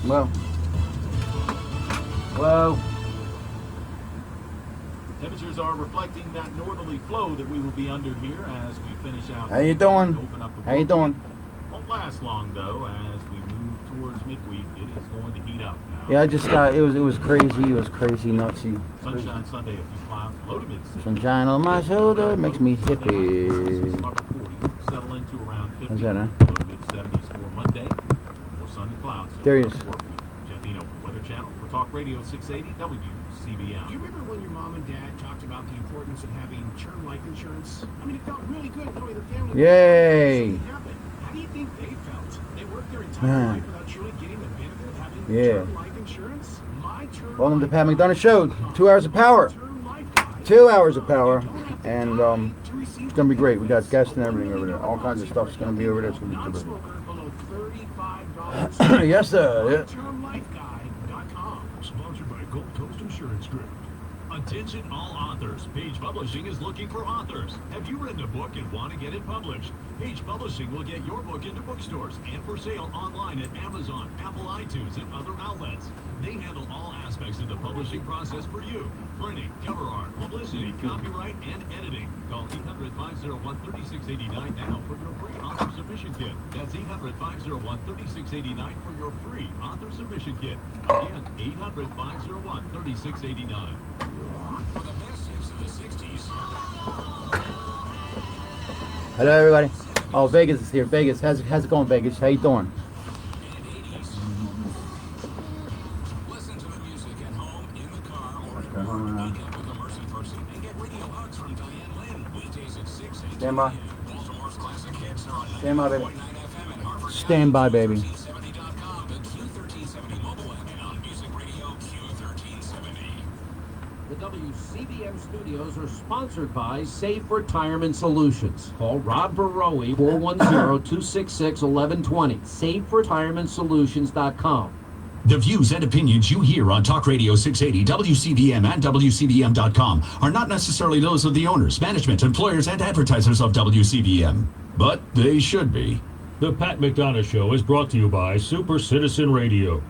Well. Whoa. Temperatures are reflecting that northerly flow that we will be under here as we finish out. How you doing? How you doing? Won't last long though. As we move towards midweek, it is going to heat up now. Yeah, I just got. It was crazy. It was crazy, nutsy. Sunshine Sunday, a few clouds, low to mid. Sunshine on my shoulder makes me hippie. Settle into around 50. How's that, huh? Low to mid 70s for Monday. More sun and clouds. There he is. Weather Channel for Talk Radio 680 WCBM. Do you remember when your mom and dad talked about the importance of having term life insurance? I mean, it felt really good knowing the family. Yay! How do you think they felt? They worked their entire life without truly getting the benefit of having term life insurance? My term Welcome to Pat McDonough Show. 2 hours of power. 2 hours of power. And it's gonna be great. We got guests and everything over there. All kinds of stuff's gonna be over there. It's gonna be terrific. Yes, sir. Yeah. Sponsored by Gold Coast Insurance Group. Attention all authors. Page Publishing is looking for authors. Have you written a book and want to get it published? Page Publishing will get your book into bookstores and for sale online at Amazon, Apple iTunes, and other outlets. They handle all aspects of the publishing process for you. Printing, cover art, publicity, copyright, and editing. Call 800-501-3689 now for your free author submission kit. That's 800-501-3689 for your free author submission kit. Again, 800-501-3689. For the best hits of the 60s. Hello, everybody. Oh, Vegas is here. Vegas, how's it going, Vegas? How you doing? Listen to the music at home, in the car, or at work. Meet up with a Mercy person and get radio hugs from Diane Lynn. Weekdays at 6 a.m. Stand by. Baltimore's classic hits are on Stand by, baby. 9.9 FM and Hartford. Stand by, baby. Q1370.com, the Q1370 mobile app, and on Music Radio Q1370. The WCBM studios are sponsored by Safe Retirement Solutions. Call Rob Baroe, 410-266-1120. SafeRetirementSolutions.com. The views and opinions you hear on Talk Radio 680, WCBM, and WCBM.com are not necessarily those of the owners, management, employers, and advertisers of WCBM. But they should be. The Pat McDonough Show is brought to you by Super Citizen Radio.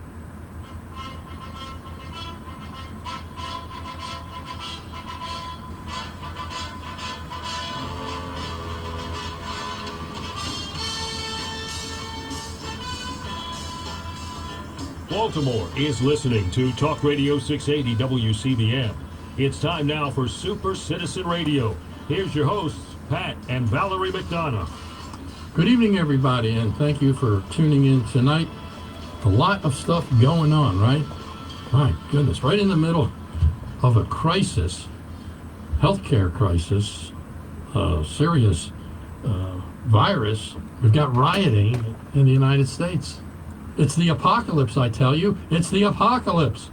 Baltimore is listening to Talk Radio 680 WCBM. It's time now for Super Citizen Radio. Here's your hosts, Pat and Valerie McDonough. Good evening, everybody, and thank you for tuning in tonight. A lot of stuff going on, right? My goodness, right in the middle of a crisis, healthcare crisis, serious virus. We've got rioting in the United States. It's the apocalypse, I tell you. It's the apocalypse.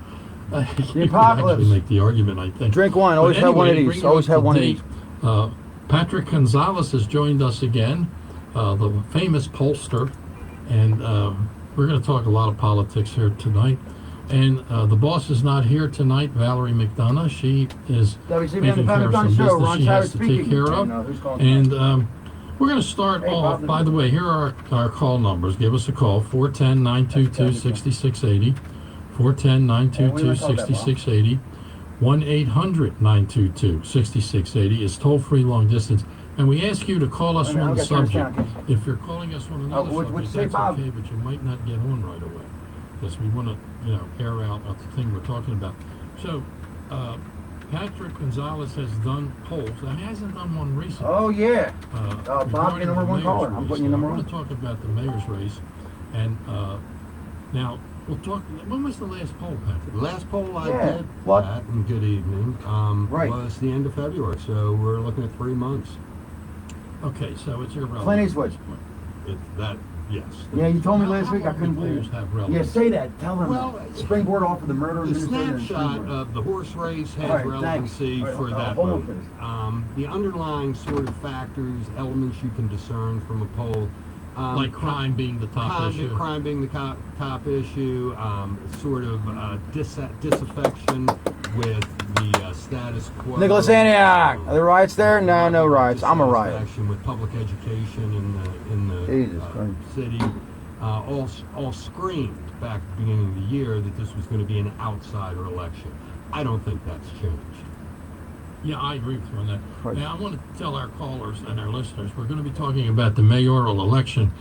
The You apocalypse. could actually make the argument, I think. Drink wine. Always But have one of anyway, these. bring Always you have up one to of these. date, Patrick Gonzolaz has joined us again, the famous Polster, and we're going to talk a lot of politics here tonight. And the boss is not here tonight, Valerie McDonough. She is WCBM, taking the Pat care of some McDonough Show. business Ron she Tyler has to speaking. take care of. Who's calling? And we're going to start Hey, off, Bob. by the way, here are our call numbers. Give us a call, 410-922-6680, 410-922-6680, 1-800-922-6680 is toll-free long distance. And we ask you to call us Wait a minute, on the I've got to turn subject. this down, If you're calling us on another what'd you subject, say, that's Bob? okay, but you might not get on right away. Because we want to, air out the thing we're talking about. So, Patrick Gonzolaz has done polls. He hasn't done one recently. Oh, yeah. Regarding Bob, your number the one mayor's caller. I'm race. putting you Now, number I one. want to talk about the mayor's race. And now, we'll talk. When was the last poll, Patrick? The last poll I Yeah. did, What? Pat, and good evening, Right. was the end of February, so we're looking at 3 months. Okay, so it's irrelevant. Clint Eastwood. It's that, yes. Yeah, you told me How last week. I long couldn't do believe polls it. have Yeah, relevance? say that. Tell them. Well, Springboard off of the murder of The Minnesota and snapshot Springboard. of the horse race has All right, relevancy thanks. for that hold on vote. for this. The underlying sort of factors, elements you can discern from a poll. Like crime being the top issue. Crime being the top issue, sort of disaffection with the status quo. Nicholas Antioch. Are there riots there? No, no riots. I'm a riot. Dissatisfaction with public education in the Jesus Christ. city. all screamed back at the beginning of the year that this was going to be an outsider election. I don't think that's changed. Yeah, I agree with you on that. Right. Now, I want to tell our callers and our listeners, we're going to be talking about the mayoral election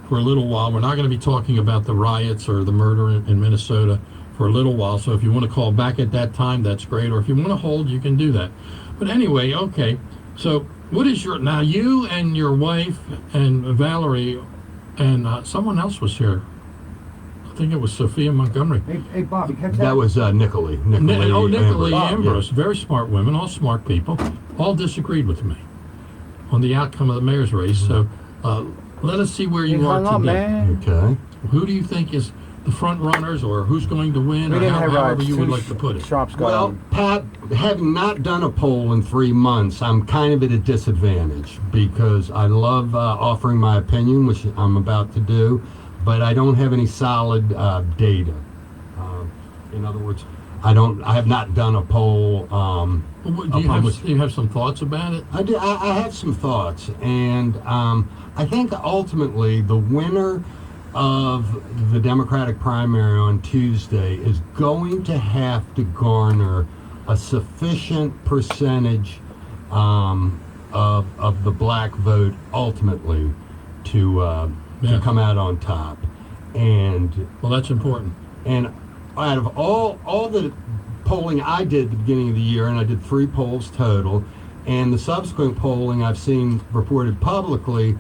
for a little while. We're not going to be talking about the riots or the murder in Minnesota for a little while. So if you want to call back at that time, that's great. Or if you want to hold, you can do that. But anyway, okay. So what is now you and your wife and Valerie and someone else was here. I think it was Sophia Montgomery. Hey, Bob, you catch that? That was Nicolay. Nicolay Ambrose. Ambrose. Very smart women, all smart people. All disagreed with me on the outcome of the mayor's race. So let us see where you are hung today. up, man. Okay. Who do you think is the front runners, or who's going to win, We or didn't have however you would two like to put it? Shops got Well, on. Pat, having not done a poll in 3 months, I'm kind of at a disadvantage because I love offering my opinion, which I'm about to do, but I don't have any solid data. In other words, I have not done a poll. Do you have some thoughts about it? I have some thoughts, and I think ultimately the winner of the Democratic primary on Tuesday is going to have to garner a sufficient percentage of the black vote ultimately to come out on top. And well, that's important. And out of all the polling I did at the beginning of the year, and I did 3 polls total, and the subsequent polling I've seen reported publicly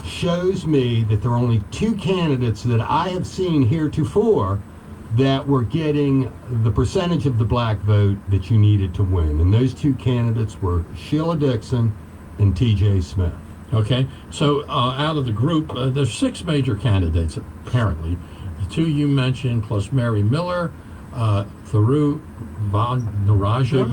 shows me that there are only 2 candidates that I have seen heretofore that were getting the percentage of the black vote that you needed to win. And those 2 candidates were Sheila Dixon and T.J. Smith. Okay, so out of the group, there's 6 major candidates, apparently. The 2 you mentioned, plus Mary Miller, Tharu Vignaraja,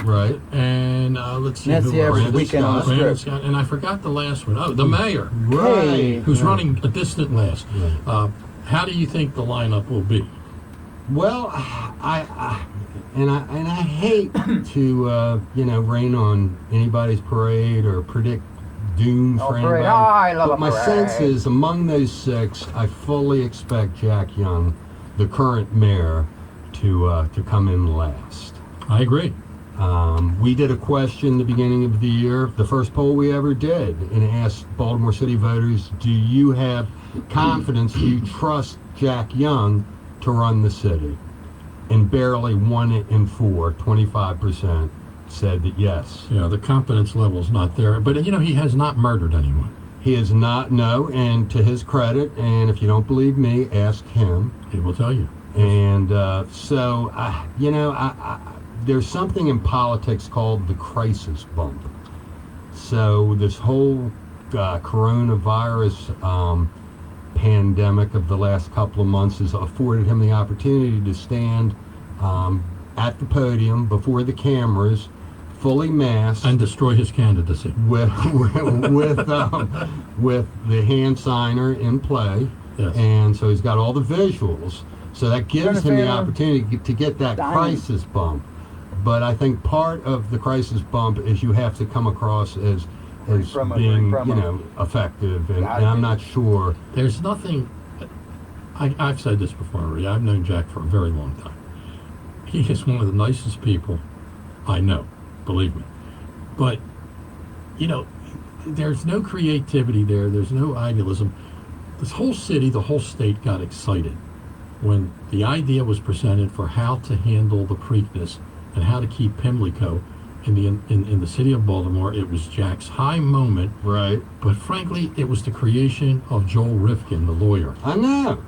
Right. And let's see Nancy who else. Evers, Weekend on the Brandon Strip. Scott, and I forgot the last one. Oh, the mayor, Right. who's running a distant last. Right. How do you think the lineup will be? Well, I hate to rain on anybody's parade or predict doom for parade. anybody. Oh, I love but a my parade. sense is among those 6, I fully expect Jack Young, the current mayor, to come in last. I agree. We did a question the beginning of the year, the first poll we ever did, and asked Baltimore City voters, do you have confidence, do you trust Jack Young to run the city? And barely 1 in 4, 25%, said that yes. Yeah, the confidence level's not there. But, he has not murdered anyone. He is not, no, and to his credit, and if you don't believe me, ask him. He will tell you. And there's something in politics called the crisis bump. So this whole coronavirus pandemic of the last couple of months has afforded him the opportunity to stand at the podium before the cameras, fully masked, And destroy his candidacy. with the hand signer in play. Yes. And so he's got all the visuals. So that gives him the Jennifer, opportunity to get that crisis bump. But I think part of the crisis bump is you have to come across as being, effective. And I'm not sure. There's nothing. I've said this before, Marie. I've known Jack for a very long time. He is one of the nicest people I know, believe me. But, there's no creativity there. There's no idealism. This whole city, the whole state got excited when the idea was presented for how to handle the Preakness and how to keep Pimlico in the city of Baltimore. It was Jack's high moment. Right. But frankly, it was the creation of Joel Rifkin, the lawyer. I know.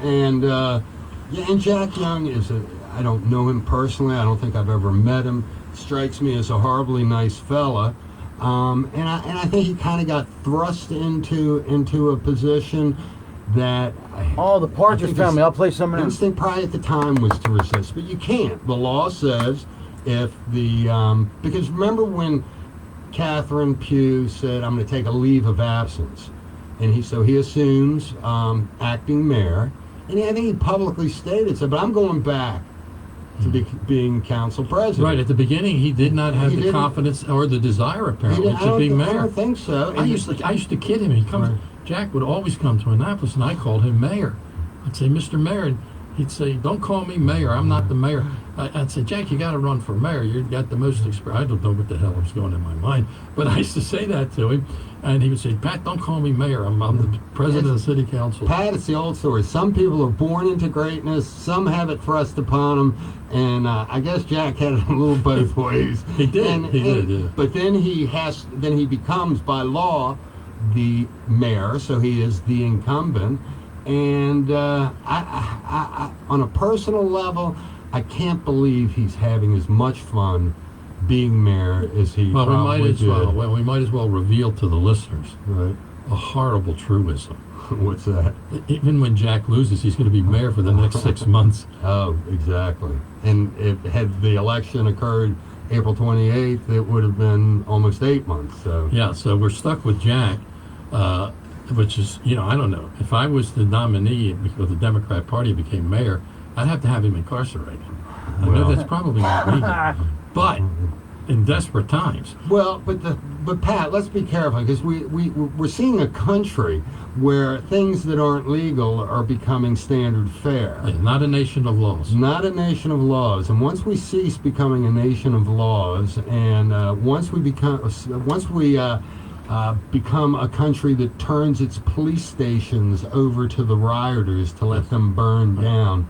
And, and Jack Young I don't know him personally. I don't think I've ever met him. Strikes me as a horribly nice fella. And I think he kind of got thrust into a position that... Oh, the Partridge Family. I'll play some of The them. instinct probably at the time was to resist, but you can't. The law says if the... because remember when Catherine Pugh said, I'm going to take a leave of absence. And he assumes acting mayor. And I think he publicly stated, but I'm going back to being council president. Right, at the beginning, he did not have He the didn't- confidence or the desire, apparently, to be I mayor. don't think so. I used to kid him. Right. Jack would always come to Annapolis, and I called him mayor. I'd say, Mr. Mayor, and he'd say, don't call me mayor. I'm not the mayor. I'd say, Jack, you got to run for mayor. You've got the most experience. I don't know what the hell was going in my mind, but I used to say that to him, and he would say, Pat, don't call me mayor. I'm the president of the city council. Pat, it's the old story. Some people are born into greatness. Some have it thrust upon them. And I guess Jack had it a little both ways. He did. He did. Yeah. But then he becomes by law the mayor, so he is the incumbent. And I, on a personal level, I can't believe he's having as much fun being mayor as he Well, probably we might as well reveal to the listeners Right. a horrible truism. What's that? Even when Jack loses, he's going to be mayor for the next 6 months. Oh, exactly. And had the election occurred April 28th, it would have been almost 8 months. So Yeah, so we're stuck with Jack, which is, I don't know. If I was the nominee because the Democrat Party became mayor, I'd have to have him incarcerated. I know that's probably not legal, but in desperate times. Well, but Pat, let's be careful because we're seeing a country where things that aren't legal are becoming standard fare. Yeah, not a nation of laws. Not a nation of laws, and once we cease becoming a nation of laws, and once we become a country that turns its police stations over to the rioters to let them burn down,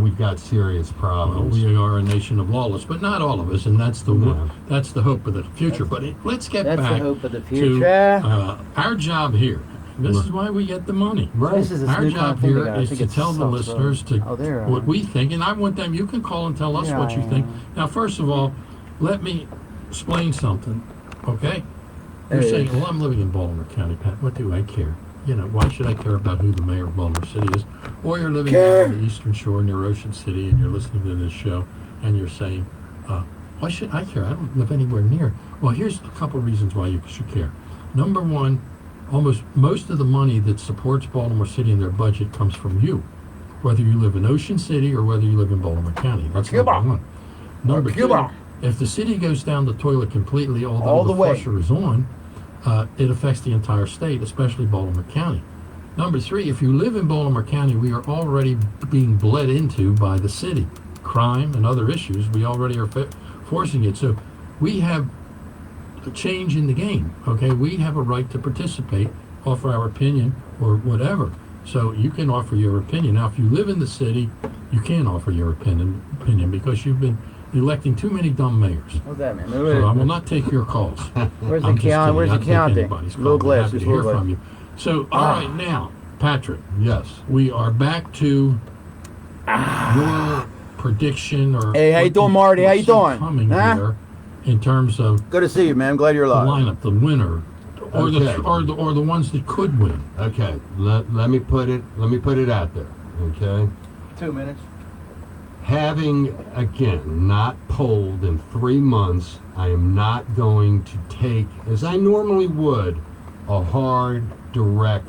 we've got serious problems. Well, we are a nation of lawless, but not all of us, and that's the No. that's the hope of the future. But let's get That's the back hope of the to future. our job here. This is why we get the money. Right. This is a Our new job kind of thing here they got. I is think to it's tell the stuff, so- listeners to Oh, there. what we think, and I want them. You can call and tell us Yeah, what you yeah. think. Now, first of all, let me explain something, okay? You're Hey. saying, well, I'm living in Baltimore County, Pat. What do I care? Why should I care about who the mayor of Baltimore City is? Or you're living Care. on the Eastern Shore near Ocean City, and you're listening to this show, and you're saying, why should I care? I don't live anywhere near. Well, here's a couple reasons why you should care. Number one, most of the money that supports Baltimore City in their budget comes from you, whether you live in Ocean City or whether you live in Baltimore County. That's Cuba. number one. Number two, Cuba. if the city goes down the toilet completely, although All the the way. flusher is on, it affects the entire state, especially Baltimore County. Number three, if you live in Baltimore County, we are already being bled into by the city. Crime and other issues, we already are forcing it. So we have a change in the game, okay? We have a right to participate, offer our opinion, or whatever. So you can offer your opinion. Now, if you live in the city, you can't offer your opinion because you've been electing too many dumb mayors. What's that, man? So I will not take your calls. Where's the I'm just count? kidding. Where's the I'll take counting? anybody's Little call. I'm happy glasses, to hear little from you. So, all right, now, Patrick, Yes. we are back to your prediction or Hey, how you what doing, Marty? How you see doing? coming Huh? here in terms of Good to see you, man. I'm glad you're the alive. lineup, the winner, or Okay. the ones that could win. Okay. Let me put it out there. Okay. 2 minutes. Having, again, not polled in 3 months, I am not going to take, as I normally would, a hard, direct,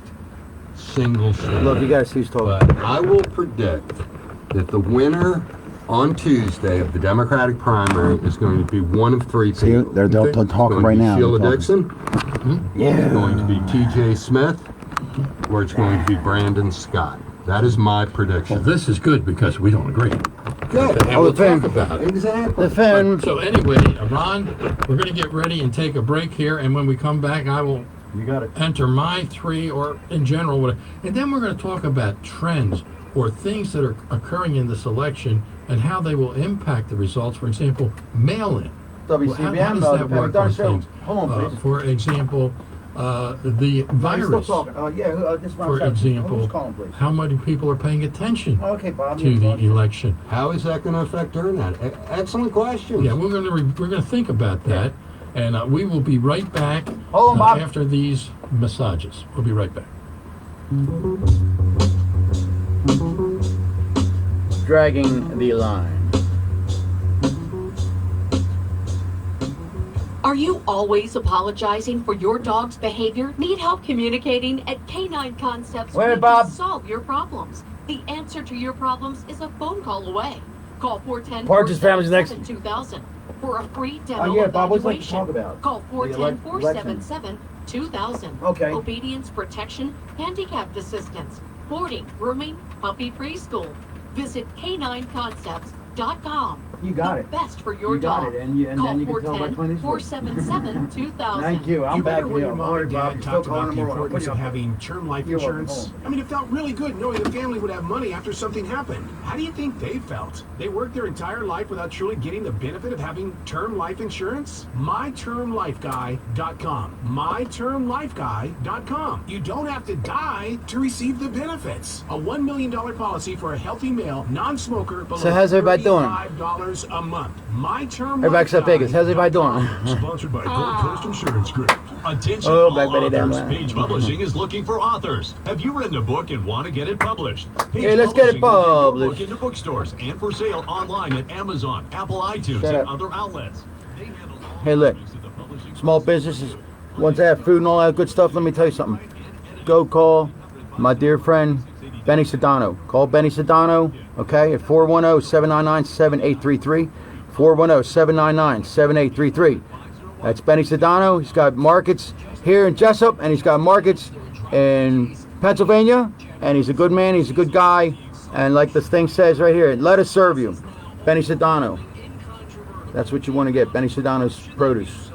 single stand. Look, you gotta see who's talking. But I will predict that the winner on Tuesday of the Democratic primary is going to be one of three See, people. they're It's talking going to right be now. Sheila They're Dixon, it's going to be T.J. Smith, or it's going to be Brandon Scott. That is my Well, prediction. this is good because we don't agree. Good. And we'll talk about it. Exactly. The fan. So anyway, Ron, we're going to get ready and take a break here, and when we come back, I will You got it. enter my three, or in general, whatever. And then we're going to talk about trends or things that are occurring in this election and how they will impact the results. For example, mail-in. WCBM. How does that work on things? Hold on, please. For example, the I'm still virus. talking. Yeah, this is my For son. example, Who's calling, please? how many people are paying attention Okay, Bob. to the election? How is that going to affect turnout? Excellent question. Yeah, we're gonna think about that, and we will be right back Hold on, Bob. after these massages. We'll be right back. Dragging the line. Are you always apologizing for your dog's behavior? Need help communicating? At Canine Concepts, Wait a we minute, Bob. can solve your problems. The answer to your problems is a phone call away. Call 410 Partridge Family's next. 2000 for a free demo Oh, yeah, Bob, what's like to evaluation. talk about? Call The 410 election. 477 2000. Okay. Obedience protection, handicapped assistance, boarding, grooming, puppy preschool. Visit K9Concepts.com. You got it. The best for your You got dog. it, and then you can tell by Clint Eastwood. 477 2000. Thank you. I'm You back remember when here. your mom Sorry, and Bob. dad You're still talked calling about the him over. importance of Put you- having term life You're welcome. insurance? I mean, it felt really good knowing the family would have money after something happened. How do you think they felt? They worked their entire life without truly getting the benefit of having term life insurance? MyTermLifeGuy.com. MyTermLifeGuy.com. You don't have to die to receive the benefits. A $1 million policy for a healthy male, non-smoker, below So how's everybody doing? $35 a month. Everybody except Vegas. How's everybody doing? Sponsored by Gold Coast Insurance Group. Attention Oh, all Black Betty down authors. there. Page Publishing is looking for authors. Have you written a book and want to get it published? Page Hey, let's get it Publishing will get your published. book into bookstores and for sale online at Amazon, Apple iTunes, Shut and up. other outlets. They handle all Hey, look. aspects of the publishing Small businesses, once they have food and all that good stuff, let me tell you something. Go call my dear friend Benny Sedano. Call Benny Sedano, okay, at 410-799-7833. 410-799-7833. That's Benny Sedano. He's got markets here in Jessup, and he's got markets in Pennsylvania, and he's a good man, he's a good guy, and like this thing says right here, let us serve you. Benny Sedano. That's what you want to get, Benny Sedano's produce.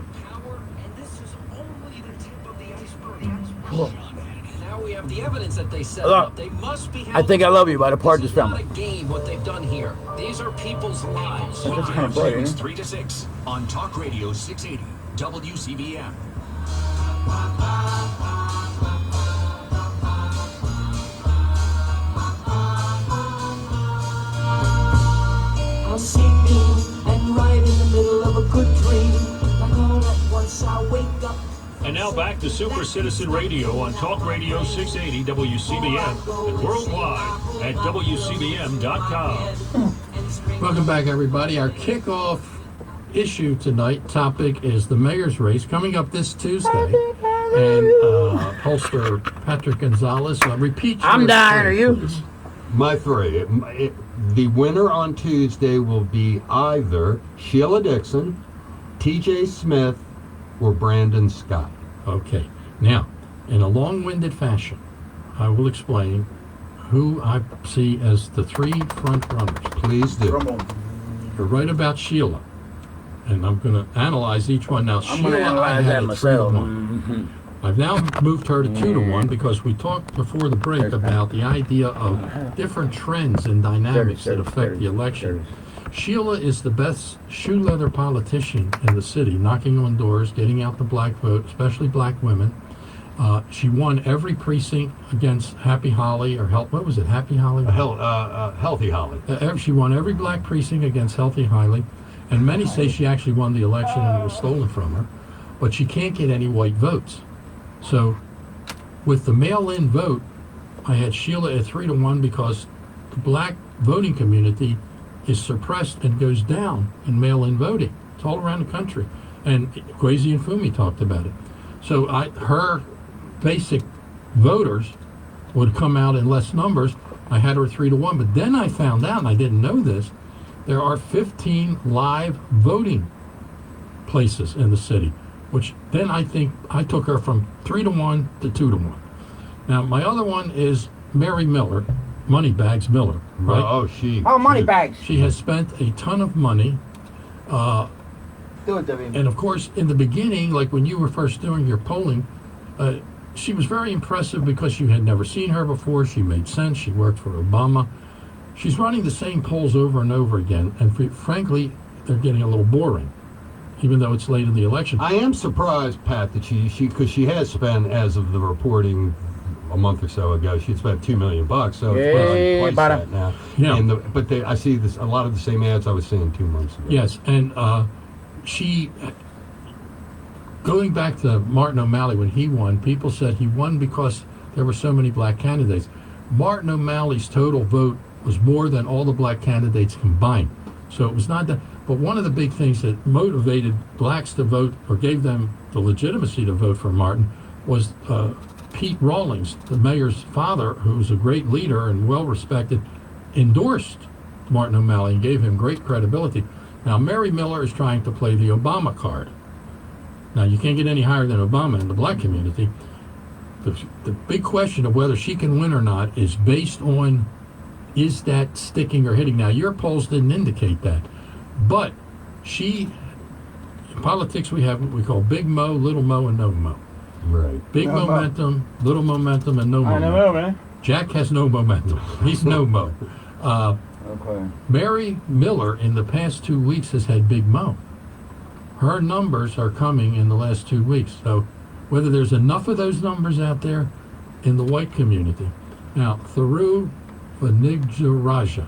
Now we have the evidence that they set Look, up. They must be. I Think I Love You by the Partridge This is not Family. a game. What they've done here. These are people's lives. That's kind of bright, Tuesdays, isn't it? 3 to 6 on Talk Radio 680 WCBM. I'm sleeping and right in the middle of a good dream. Like all at once I wake up. And now back to Super Citizen Radio on Talk Radio 680 WCBM and worldwide at WCBM.com. Welcome back, everybody. Our kickoff issue tonight topic is the mayor's race coming up this Tuesday. And Polster Patrick Gonzolez, repeat. I'm your dying, three, are you? please. My three. The winner on Tuesday will be either Sheila Dixon, T.J. Smith, or Brandon Scott. Okay. Now, in a long-winded fashion, I will explain who I see as the three front runners. Please do. Drum roll. You're right about Sheila, and I'm going to analyze each one. Now, I'm Sheila, going to I analyze had that at myself. 3-1. I've now moved her to 2-1 because we talked before the break There's about the idea of different trends and dynamics that 30, affect 30, the election. 30. Sheila is the best shoe leather politician in the city, knocking on doors, getting out the black vote, especially black women. She won every precinct against Happy Holly, or what was it, Happy Holly? Healthy Holly. She won every black precinct against Healthy Holly, and many say she actually won the election and it was stolen from her, but she can't get any white votes. So with the mail-in vote, I had Sheila at 3-1 because the black voting community is suppressed and goes down in mail-in voting. It's all around the country. And Kwesi and Fumi talked about it. So her basic voters would come out in less numbers. I had her 3-1, but then I found out, and I didn't know this, there are 15 live voting places in the city, which then I think I took her from 3-1 to 2-1. Now, my other one is Mary Miller, Moneybags Miller, right? Oh, money bags. She has spent a ton of money. Do it, Debbie. And of course, in the beginning, like when you were first doing your polling, she was very impressive because you had never seen her before. She made sense. She worked for Obama. She's running the same polls over and over again. And frankly, they're getting a little boring, even though it's late in the election. I am surprised, Pat, that because she has spent, as of the reporting a month or so ago, she had spent $2 million, so it's probably twice that now. Yeah. And I see a lot of the same ads I was seeing 2 months ago. Yes, and she, going back to Martin O'Malley when he won, people said he won because there were so many black candidates. Martin O'Malley's total vote was more than all the black candidates combined. So it was not that. But one of the big things that motivated blacks to vote, or gave them the legitimacy to vote for Martin, was Pete Rawlings, the mayor's father, who's a great leader and well respected, endorsed Martin O'Malley and gave him great credibility. Now, Mary Miller is trying to play the Obama card. Now, you can't get any higher than Obama in the black community. The big question of whether she can win or not is based on, is that sticking or hitting? Now, your polls didn't indicate that. But in politics, we have what we call big Mo, little Mo, and no Mo. Right. Big momentum, little momentum, and no I momentum. know, man. Jack has no momentum. He's no Mo. Okay. Mary Miller in the past 2 weeks has had big Mo. Her numbers are coming in the last 2 weeks. So whether there's enough of those numbers out there in the white community. Now, Thiru Vighnaraja,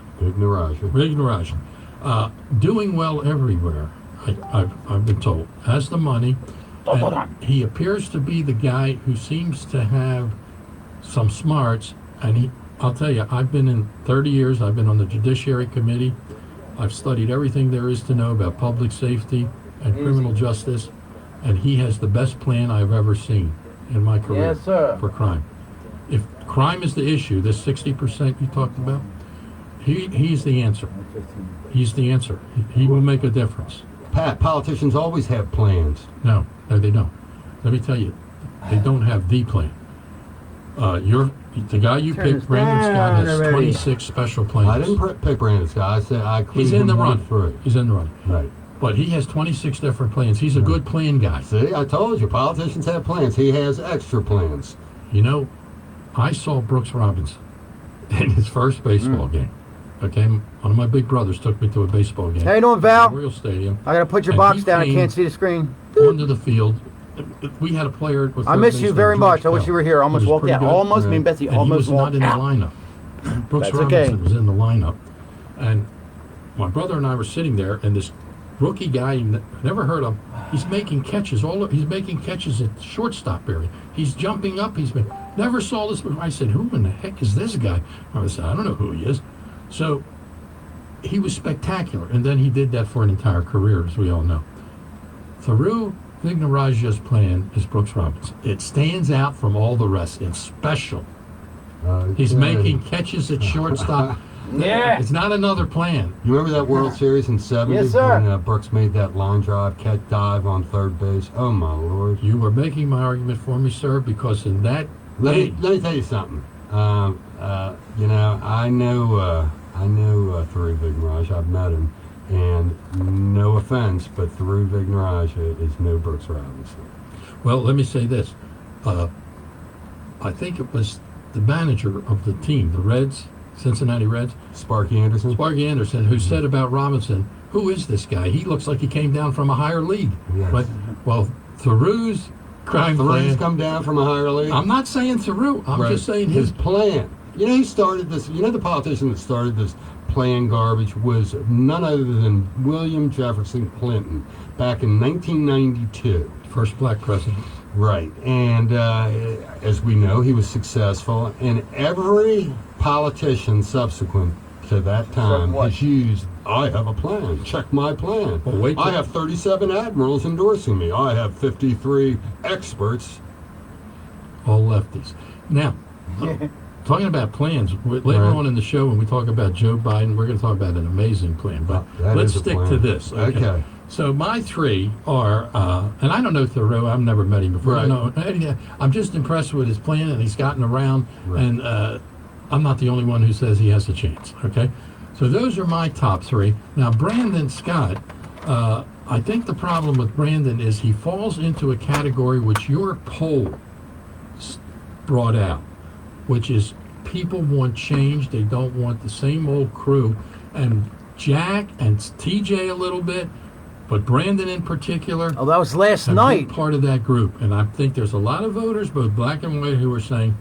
doing well everywhere, I've been told, has the money. And he appears to be the guy who seems to have some smarts. And I'll tell you, I've been in 30 years, I've been on the Judiciary Committee. I've studied everything there is to know about public safety and criminal justice. And he has the best plan I've ever seen in my career for crime. If crime is the issue, this 60% you talked about, he's the answer. He's the answer. He will make a difference. Pat, politicians always have plans. No, they don't. Let me tell you, they don't have the plan. The guy you picked, Brandon Scott, has 26 special plans. I didn't pick Brandon Scott. I said he's in the run. He's in the run. Right. But he has 26 different plans. He's a good plan guy. See, I told you, politicians have plans. He has extra plans. You know, I saw Brooks Robinson in his first baseball game. Okay, one of my big brothers took me to a baseball game. How you doing, Val? Royal Stadium. I gotta put your box down. I can't see the screen. Onto the field. We had a player. With I miss you very much. I wish you were here. I almost walked out. Almost, me and Betsy and almost he was walked not out. in the lineup. Brooks Robinson was in the lineup, and my brother and I were sitting there, and this rookie guy, never heard of him. He's making catches. He's making catches at the shortstop area. He's jumping up. Never saw this before. I said, "Who in the heck is this guy?" I said, "I don't know who he is." So he was spectacular, and then he did that for an entire career, as we all know. Thiru Vighnaraja's plan is Brooks Robinson. It stands out from all the rest. It's special. He's making catches at shortstop. Yeah. It's not another plan. You remember that World Series in '70 Yes, sir. when Brooks made that line drive, catch dive on third base? Oh, my Lord. You were making my argument for me, sir, because in that Let me tell you something. You know, I know Thiru Vighnaraja. I've met him. And no offense, but Thiru Vighnaraja is no Brooks Robinson. Well, let me say this. I think it was the manager of the team, the Reds, Cincinnati Reds. Sparky Anderson, who said about Robinson, who is this guy? He looks like he came down from a higher league. Yes. But, well, Thiru's crime plan. Thiru's come down from a higher league? I'm not saying Thiru. I'm just saying his plan. You know, he started this. You know, the politician that started this plan garbage was none other than William Jefferson Clinton back in 1992. First black president. Right. And as we know, he was successful. And every politician subsequent to that time has used, I have a plan. Check my plan. Well, I have 37 admirals endorsing me. I have 53 experts. All lefties. Now, talking about plans, later on in the show when we talk about Joe Biden, we're going to talk about an amazing plan. But let's stick to this. Okay. So my three are, and I don't know Thiru. I've never met him before. Right. I'm just impressed with his plan, and he's gotten around. Right. And I'm not the only one who says he has a chance. Okay. So those are my top three. Now, Brandon Scott, I think the problem with Brandon is he falls into a category which your poll brought out, which is people want change. They don't want the same old crew. And Jack and TJ a little bit, but Brandon in particular. Oh, that was last night. Part of that group. And I think there's a lot of voters, both black and white, who are saying,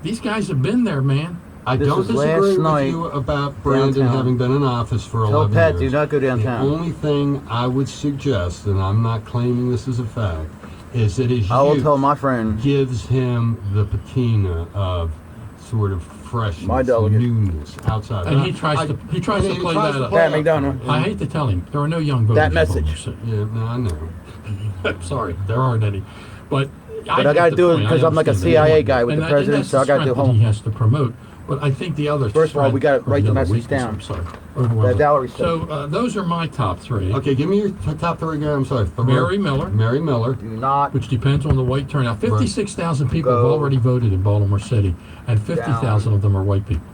these guys have been there, man. I don't disagree with you about Brandon having been in office for 11 Pat, years. do not go downtown. The only thing I would suggest, and I'm not claiming this as a fact, is that his I will tell my friend gives him the patina of sort of freshness, newness outside. And he tries to play that up. Pat McDONOUGh. I hate to tell him, there are no young voters. That message. Yeah, no, I know. Sorry, there aren't any. But I got to do it because I'm like a CIA guy with the president, so I got to do home. He has to promote. But I think the others. First of all, we got to or write the other message weakness, down. I'm sorry. That Valerie said. So those are my top three. Okay, give me your top three again. I'm sorry. Mary Miller. Mary Miller. Do not. Which depends on the white turnout. 56,000 people have Go already voted in Baltimore City, and 50,000 of them are white people.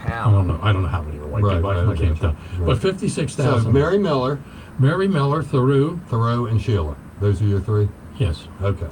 I don't know how many are white people. I can't tell. But 56,000. So Mary Miller, Thoreau, and Sheila. Those are your three? Yes. Okay.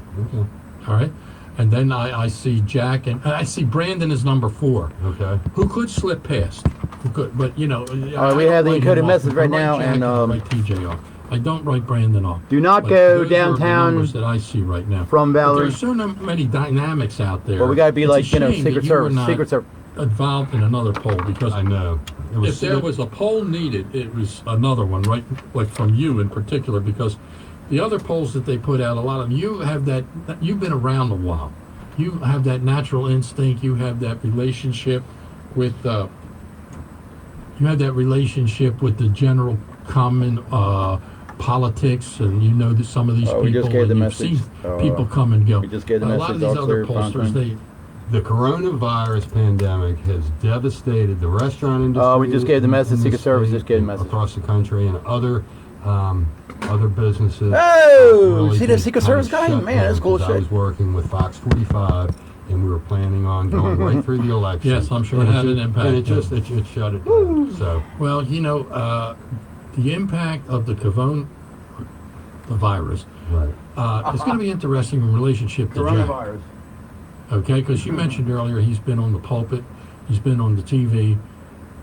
All right. And then I see Jack, and I see Brandon is number 4. Okay. Who could slip past? Who could? But you know. All right, we have the encoded message right now, and and write TJ off. I don't write Brandon off. do not But go those are the downtown numbers that I see right now. from But Valerie. there's so many dynamics out there. Well, we got to be It's a like, you know, shame Secret that you were Service. not Secret Service. involved in another poll, because I know. if there was a poll needed, it was another one, right? Like from you in particular, because the other polls that they put out, a lot of you have that. You've been around a while. You have that natural instinct. You have that relationship with. You have that relationship with the general common politics, and you know that some of these people. We just gave the and you've message. seen people come and go. We just gave the a message. lot of these other pollsters, the coronavirus pandemic has devastated the restaurant industry. We just gave the message. in Secret Service state, just gave the message. across the country, and other businesses. Oh, really see the did Secret kind of Service guy? shut Man, that's down, cool 'cause I shit. was working with Fox 45, and we were planning on going right through the election. Yes, I'm sure And it had ju- an impact, And it yeah. just it shut it down. So Well, you know, the impact of the virus, right. it's going to be interesting in relationship to Jack. Coronavirus. Okay, because you mentioned earlier he's been on the pulpit, he's been on the TV,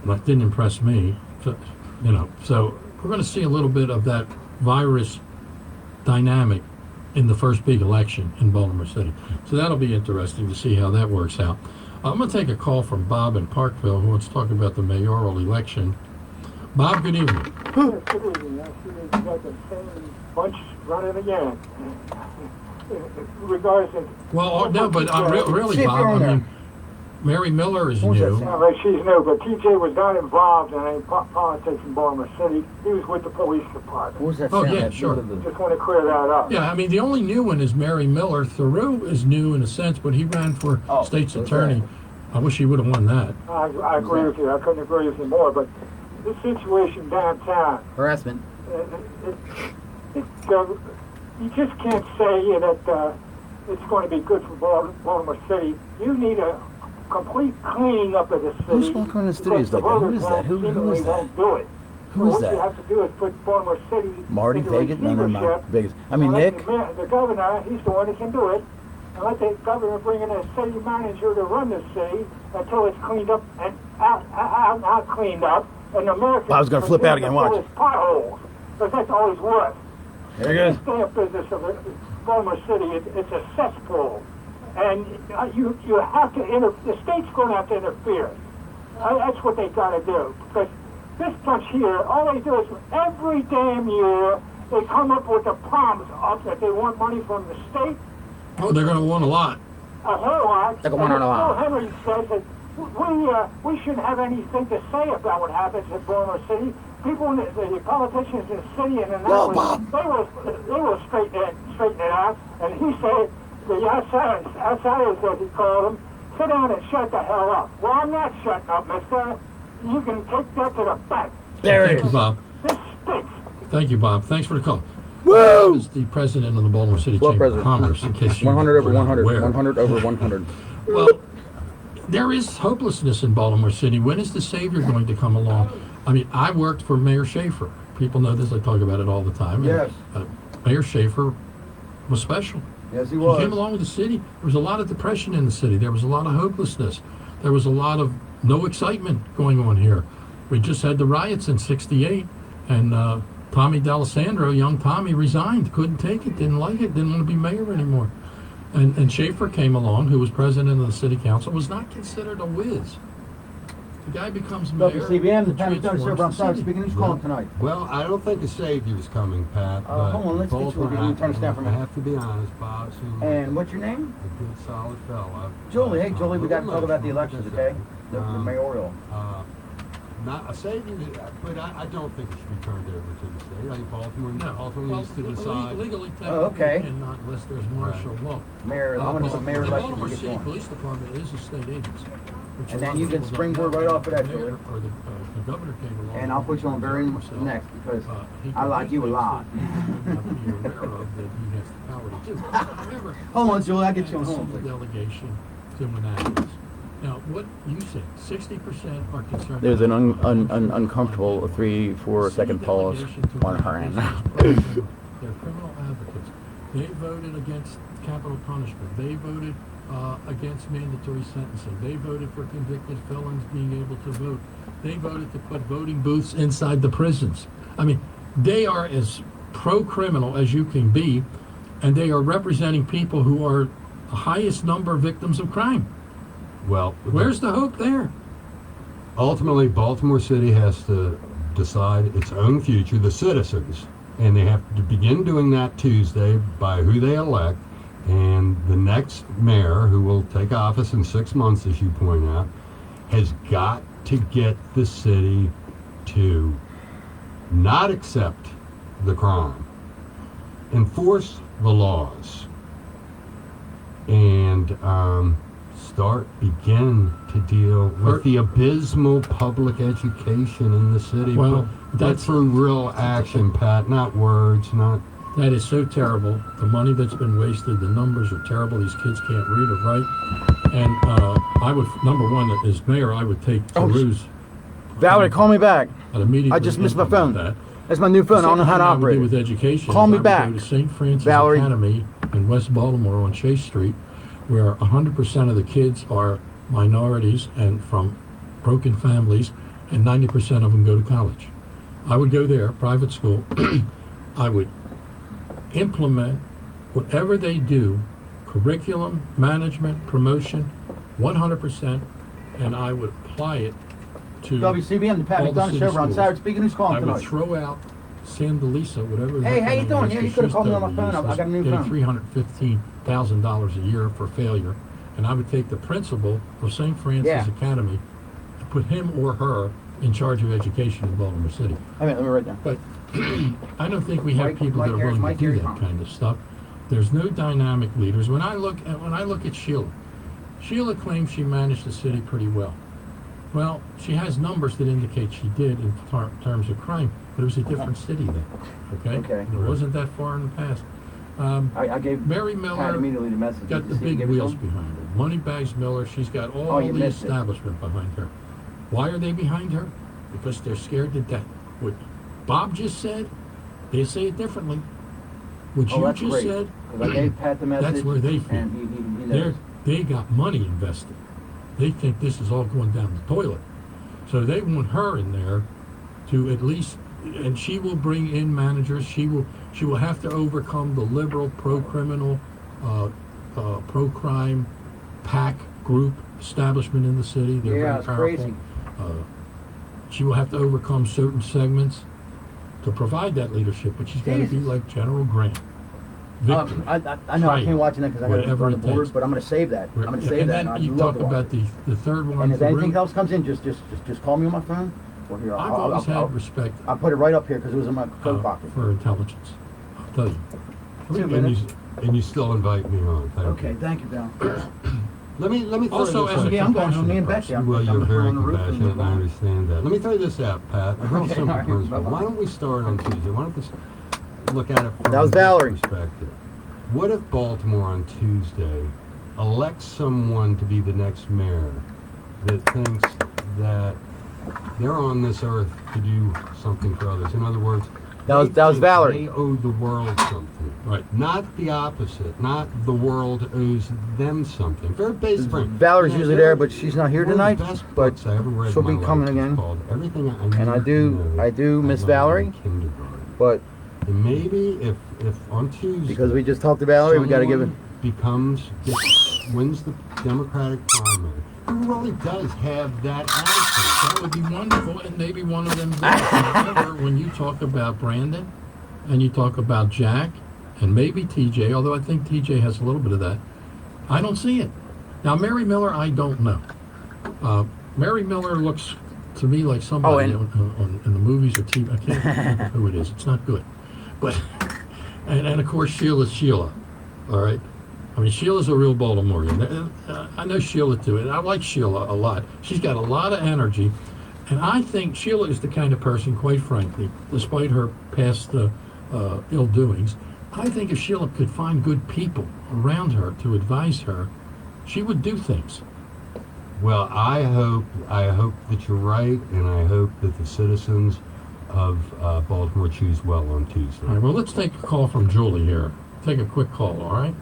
and that didn't impress me. So, you know, so we're going to see a little bit of that virus dynamic in the first big election in Baltimore City. So that'll be interesting to see how that works out. I'm going to take a call from Bob in Parkville, who wants to talk about the mayoral election. Bob, good evening. Good evening. I see you got the same bunch running again. Regards to... Well, no, but really, See if Bob, you're in I there. mean, Mary Miller is new. Yeah, but she's new, but TJ was not involved in any politics in Baltimore City. He was with the police department. What was that Oh, sound? yeah, That sure. Just want to clear that up. Yeah, I mean, the only new one is Mary Miller. Thoreau is new in a sense, but he ran for state's attorney. I wish he would have won that. I agree with you. I couldn't agree with you more, but this situation downtown, Harassment. you just can't say that it's going to be good for Baltimore City. You need a complete cleaning up of the city. Who's walking in the studios like that? Who is that? Who is that? Won't do it. Who is What that? you have to do is put Baltimore City Marty into Pagan? No, no, receivership, not Vegas. I mean, and let Nick. The governor, he's the one that can do it. And let the governor bring in a city manager to run the city until it's cleaned up and out cleaned up. And Americans I was gonna flip out again, watch. It's potholes, because that's all it's worth. There you go. This damn business of Baltimore City, it's a cesspool. And you have to the state's going to have to interfere. That's what they got to do. Because this bunch here, all they do is every damn year they come up with a promise of that they want money from the state. Oh, they're going to want a lot. A whole lot. They're gonna want a lot. Bill Henry says that we shouldn't have anything to say about what happens in Baltimore City. People, the politicians in the city and in that they will straighten it out. And he said, the outsiders, as he called them, sit down and shut the hell up. Well, I'm not shutting up, mister. You can take that to the bank. Thank you, Bob. This stinks. Thank you, Bob. Thanks for the call. Woo! Bob is the president of the Baltimore City What Chamber of president? Commerce, in case you 100 over were not 100. aware. 100 over 100. Well, there is hopelessness in Baltimore City. When is the savior going to come along? I mean, I worked for Mayor Schaefer. People know this. I talk about it all the time. Yes. And, Mayor Schaefer was special. Yes, he He was. came along with the city. There was a lot of depression in the city. There was a lot of hopelessness. There was a lot of no excitement going on here. We just had the riots in '68, and Tommy D'Alessandro, young Tommy, resigned. Couldn't take it. Didn't like it. Didn't want to be mayor anymore. And Schaefer came along, who was president of the city council, was not considered a whiz. The guy becomes mayor. WCBM, the and Panic County Server. I'm transforms the sorry, city. speaking. Who's calling tonight? Well, I don't think a savior's coming, Pat. but hold on, let's get you Baltimore- again. You turn us down for a I minute. have to be honest, Bob. And what's your name? A good, solid fella. Julie. Hey, Julie, we got to talk about the elections, okay? The mayoral. Not a savior, but I don't think it should be turned over to the state. I think Baltimore needs to decide. Legally, Oh, okay. cannot unless there's martial law. Mayor, I want to But mayor the election Baltimore to get City going. Police Department is a state agency. which And a lot then you of can people don't springboard know. right off of that, The mayor, Julie. or the governor came along. And I'll put you on very himself, next because he I can like do you a things lot. that you may not be aware of that he has the power to do. However, Hold on, Julie, I'll get you on some hold, please. delegation doing actions. Now, what you said, 60% are concerned. There's an about uncomfortable 3-4 second pause on her end. They're criminal advocates. They voted against capital punishment. They voted against mandatory sentencing. They voted for convicted felons being able to vote. They voted to put voting booths inside the prisons. I mean, they are as pro-criminal as you can be, and they are representing people who are the highest number of victims of crime. Well, Where's the hope there? ultimately, Baltimore City has to decide its own future, the citizens, and they have to begin doing that Tuesday by who they elect. And the next mayor, who will take office in 6 months, as you point out, has got to get the city to not accept the crime, enforce the laws, and begin to deal with the abysmal public education in the city. Well, that's through real action, Pat, not words, not... That is so terrible. The money that's been wasted, the numbers are terrible. These kids can't read or write. And I would, number one, as mayor, I would take Peru's. Valerie, call me back. I'd immediately I just missed my phone. that. That's my new phone. I don't know how to Second thing operate I would do it. with education. Call is me I would back. Go to St. Francis Valerie. Academy in West Baltimore on Chase Street, where 100% of the kids are minorities and from broken families, and 90% of them go to college. I would go there, private school. I would implement whatever they do, curriculum, management, promotion, 100%, and I would apply it to WCBM, the Pat all the McDonough city show. We're on schools. Saturday. Speaking, who's calling I would tonight? throw out Sandalisa, whatever. Hey, how you that doing? name Yeah, is, you could've she's called me on my totally phone. I got a new getting phone. $315,000 a year for failure, and I would take the principal of St. Francis Academy and put him or her in charge of education in Baltimore City. Let me write down. But I don't think we have people that are willing to do that kind of stuff. There's no dynamic leaders. When I look at Sheila claims she managed the city pretty well. Well, she has numbers that indicate she did in terms of crime, but it was a different city then. Okay. It wasn't that far in the past. I gave Mary Pat Miller immediately the message. got the Did you big give it to wheels him? behind her. Moneybags Miller, she's got all you the missed it. establishment behind her. Why are they behind her? Because they're scared to death. What Bob just said, they say it differently. What you that's just great. said, 'Cause I gave Pat the message. that's where they feel. And he knows. They got money invested. They think this is all going down the toilet. So they want her in there to at least, and she will bring in managers. She will have to overcome the liberal, pro-criminal, pro-crime PAC group establishment in the city. They're very it's powerful. crazy. She will have to overcome certain segments to provide that leadership, but she's got to be like General Grant. Victory, I know I triumph, can't watch it because I got to whatever run the it board, takes. but I'm going to save that. I'm going to Yeah, save and that. then I'd you love talk to watch about it. the third one. And if Farouk. anything else comes in, just call me on my phone. Or here, I've always had respect I'll put it right up here because it was in my coat pocket. for intelligence. I'll tell you. 2 minutes. And you still invite me on. Thank you. Thank you, Val. Let me throw Also, this as out. a I'm going home. Me and compassionate Betsy. Well, you're I'm very on the roof compassionate, and I and understand that. Let me throw this out, Pat. A real Okay, simple all right, principle. bye-bye. Why don't we start on Tuesday? Why don't we look at it from That was this Valerie. perspective? What if Baltimore on Tuesday elects someone to be the next mayor that thinks that they're on this earth to do something for others? In other words, That was they think Valerie. They owe the world something. Right. Not the opposite. Not the world owes them something. Very basic. Valerie's usually there, but she's not here tonight. But I ever read she'll in be my coming life. It's again. called Everything I Need And I to do Know miss About Valerie. in Kindergarten. But And maybe if on Tuesday, because we just talked to Valerie, we got to give it. wins the Democratic primary, who really does have that attitude. That would be wonderful, and maybe one of them does. However, when you talk about Brandon, and you talk about Jack, and maybe TJ, although I think TJ has a little bit of that, I don't see it. Now, Mary Miller, I don't know. Mary Miller looks to me like somebody in the movies or TV. I can't remember who it is. It's not good. But and of course Sheila's Sheila. All right. I mean, Sheila's a real Baltimorean. I know Sheila too, and I like Sheila a lot. She's got a lot of energy, and I think Sheila is the kind of person, quite frankly, despite her past ill doings, I think if Sheila could find good people around her to advise her, she would do things. Well, I hope that you're right, and I hope that the citizens of Baltimore choose well on Tuesday. All right, well, let's take a call from Julie here. Take a quick call, all right?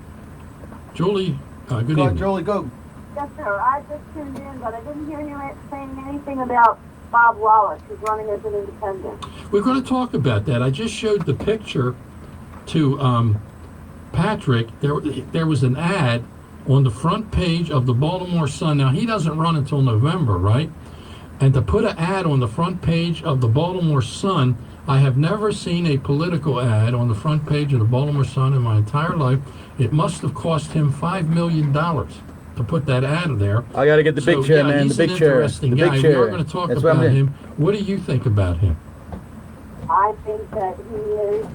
Julie, good evening. Julie, go. Yes, sir. I just tuned in, but I didn't hear you saying anything about Bob Wallace, who's running as an independent. We're going to talk about that. I just showed the picture to Patrick. There was an ad on the front page of the Baltimore Sun. Now, he doesn't run until November, right? And to put an ad on the front page of the Baltimore Sun, I have never seen a political ad on the front page of the Baltimore Sun in my entire life. It must have cost him $5 million to put that ad there. I got to get the big chair, man. He's The big an chair. interesting The guy. big chair. We are going to talk That's what I'm about doing. him. What do you think about him? I think that he is,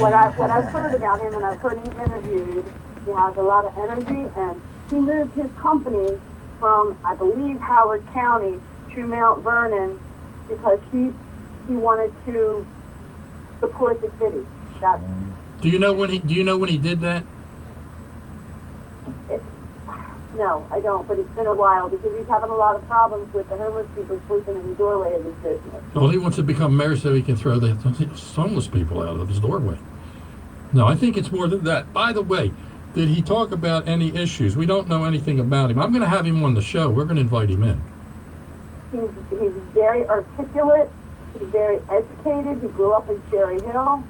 what I've heard about him, and I've heard him interviewed, he has a lot of energy, and he moved his company from, I believe, Howard County to Mount Vernon because he wanted to support the city. Do you know when he did that? No, I don't, but it's been a while because he's having a lot of problems with the homeless people sleeping in the doorway of his business. Well, he wants to become mayor so he can throw the homeless people out of his doorway. No, I think it's more than that. By the way, did he talk about any issues? We don't know anything about him. I'm going to have him on the show. We're going to invite him in. He's very articulate. He's very educated. He grew up in Cherry Hill.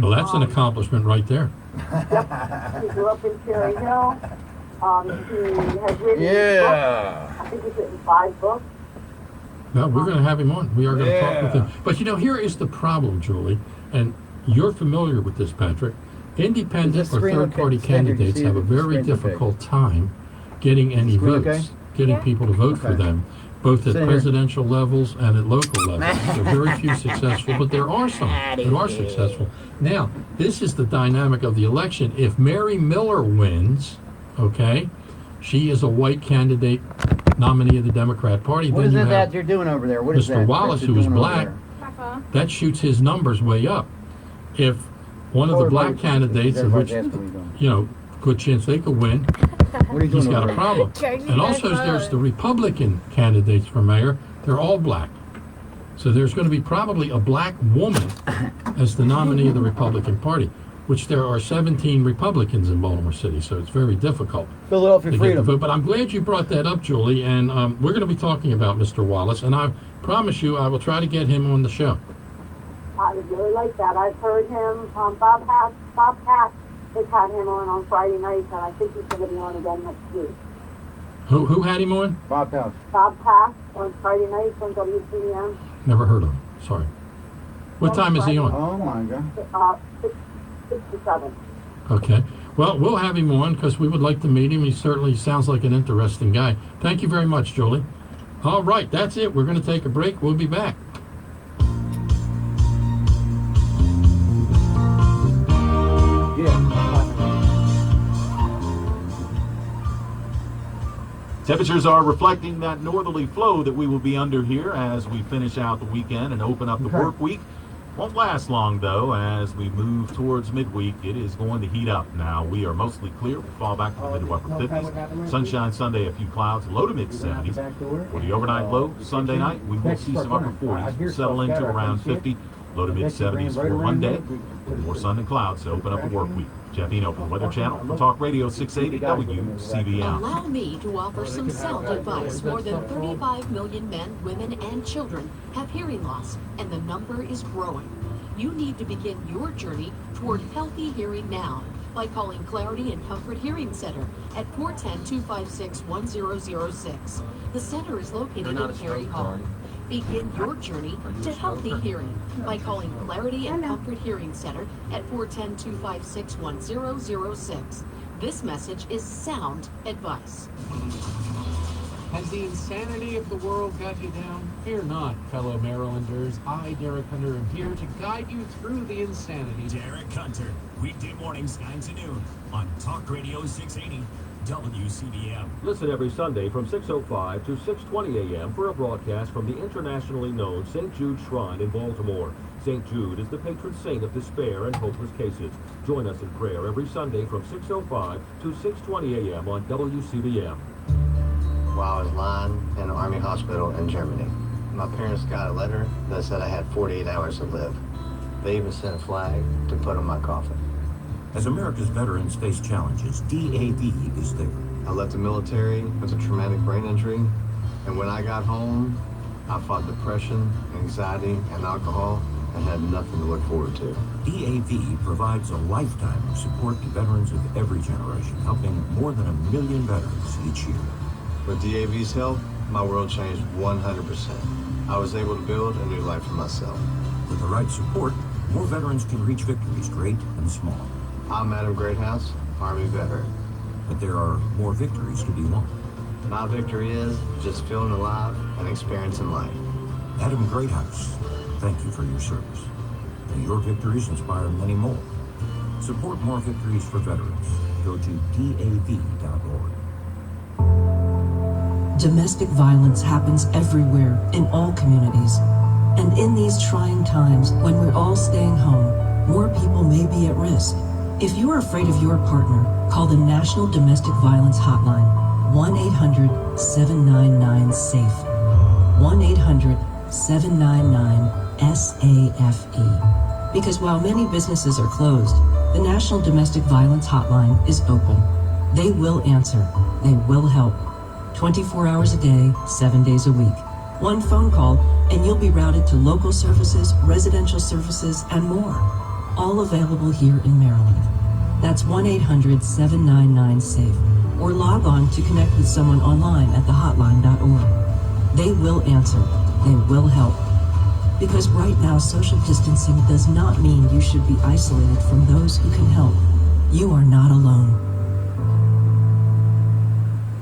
Well, that's an accomplishment right there. Yep. He grew up in Cherry Hill. He has written books. I think he's written 5 books. No, we're going to have him on. We are going to talk with him. But, here is the problem, Julie, and you're familiar with this, Patrick. Independent or third-party candidates have a very difficult time getting any votes, getting people to vote for them, both at presidential levels and at local levels. There are very few successful, but there are some that are successful. Now, this is the dynamic of the election. If Mary Miller wins, okay, she is a white candidate, nominee of the Democrat Party. What then is you it have that you're doing over there? What is Mr. that? Wallace, who is black, that shoots his numbers way up. If one of the black candidates, of which, good chance they could win, he's got a problem. And also there's the Republican candidates for mayor. They're all black. So there's going to be probably a black woman as the nominee of the Republican Party, which there are 17 Republicans in Baltimore City, so it's very difficult. Philadelphia to freedom. get the vote. But I'm glad you brought that up, Julie, and we're going to be talking about Mr. Wallace, and I promise you I will try to get him on the show. I would really like that. I've heard him, Bob Pack has had him on Friday nights, and I think he's going to be on again next week. Who had him on? Bob Pack. Bob Pack on Friday nights on WCBM. Never heard of him. Sorry. What time is he on? Oh, my God. 6 to 7. Okay. Well, we'll have him on because we would like to meet him. He certainly sounds like an interesting guy. Thank you very much, Julie. All right, that's it. We're going to take a break. We'll be back. Temperatures are reflecting that northerly flow that we will be under here as we finish out the weekend and open up the work week. Won't last long, though, as we move towards midweek. It is going to heat up now. We are mostly clear. We'll fall back to the mid to upper 50s. Sunshine Sunday, a few clouds, low to mid 70s. For the overnight low, Sunday night, we will see some upper 40s. We'll settle into around 50, low to mid 70s for Monday. More sun and clouds to open up the work week. Jeff Eno from the Weather Channel for Talk Radio 680 WCBM. Allow me to offer some sound advice. More than 35 million men, women, and children have hearing loss, and the number is growing. You need to begin your journey toward healthy hearing now by calling Clarity and Comfort Hearing Center at 410-256-1006. The center is located in Cary Hall. Begin your journey to healthy hearing by calling Clarity and Comfort Hearing Center at 410-256-1006. This message is sound advice. Has the insanity of the world got you down? Fear not, fellow Marylanders. I, Derek Hunter, am here to guide you through the insanity. Derek Hunter, weekday mornings 9 to noon on Talk Radio 680 WCBM. Listen every Sunday from 6:05 to 6:20 a.m. for a broadcast from the internationally known St. Jude Shrine in Baltimore. St. Jude is the patron saint of despair and hopeless cases. Join us in prayer every Sunday from 6:05 to 6:20 a.m. on WCBM. While I was lying in an army hospital in Germany, my parents got a letter that said I had 48 hours to live. They even sent a flag to put on my coffin. As America's veterans face challenges, DAV is there. I left the military with a traumatic brain injury, and when I got home, I fought depression, anxiety, and alcohol, and had nothing to look forward to. DAV provides a lifetime of support to veterans of every generation, helping more than 1 million veterans each year. With DAV's help, my world changed 100%. I was able to build a new life for myself. With the right support, more veterans can reach victories, great and small. I'm Adam Greathouse, Army veteran. But there are more victories to be won. My victory is just feeling alive and experiencing life. Adam Greathouse, thank you for your service. May your victories inspire many more. Support more victories for veterans. Go to DAV.org. Domestic violence happens everywhere, in all communities. And in these trying times, when we're all staying home, more people may be at risk. If you are afraid of your partner, call the National Domestic Violence Hotline, 1-800-799-SAFE. 1-800-799-SAFE. Because while many businesses are closed, the National Domestic Violence Hotline is open. They will answer. They will help. 24 hours a day, 7 days a week. One phone call, and you'll be routed to local services, residential services, and more. All available here in Maryland. That's 1-800-799-SAFE. Or log on to connect with someone online at thehotline.org. They will answer. They will help. Because right now, social distancing does not mean you should be isolated from those who can help. You are not alone.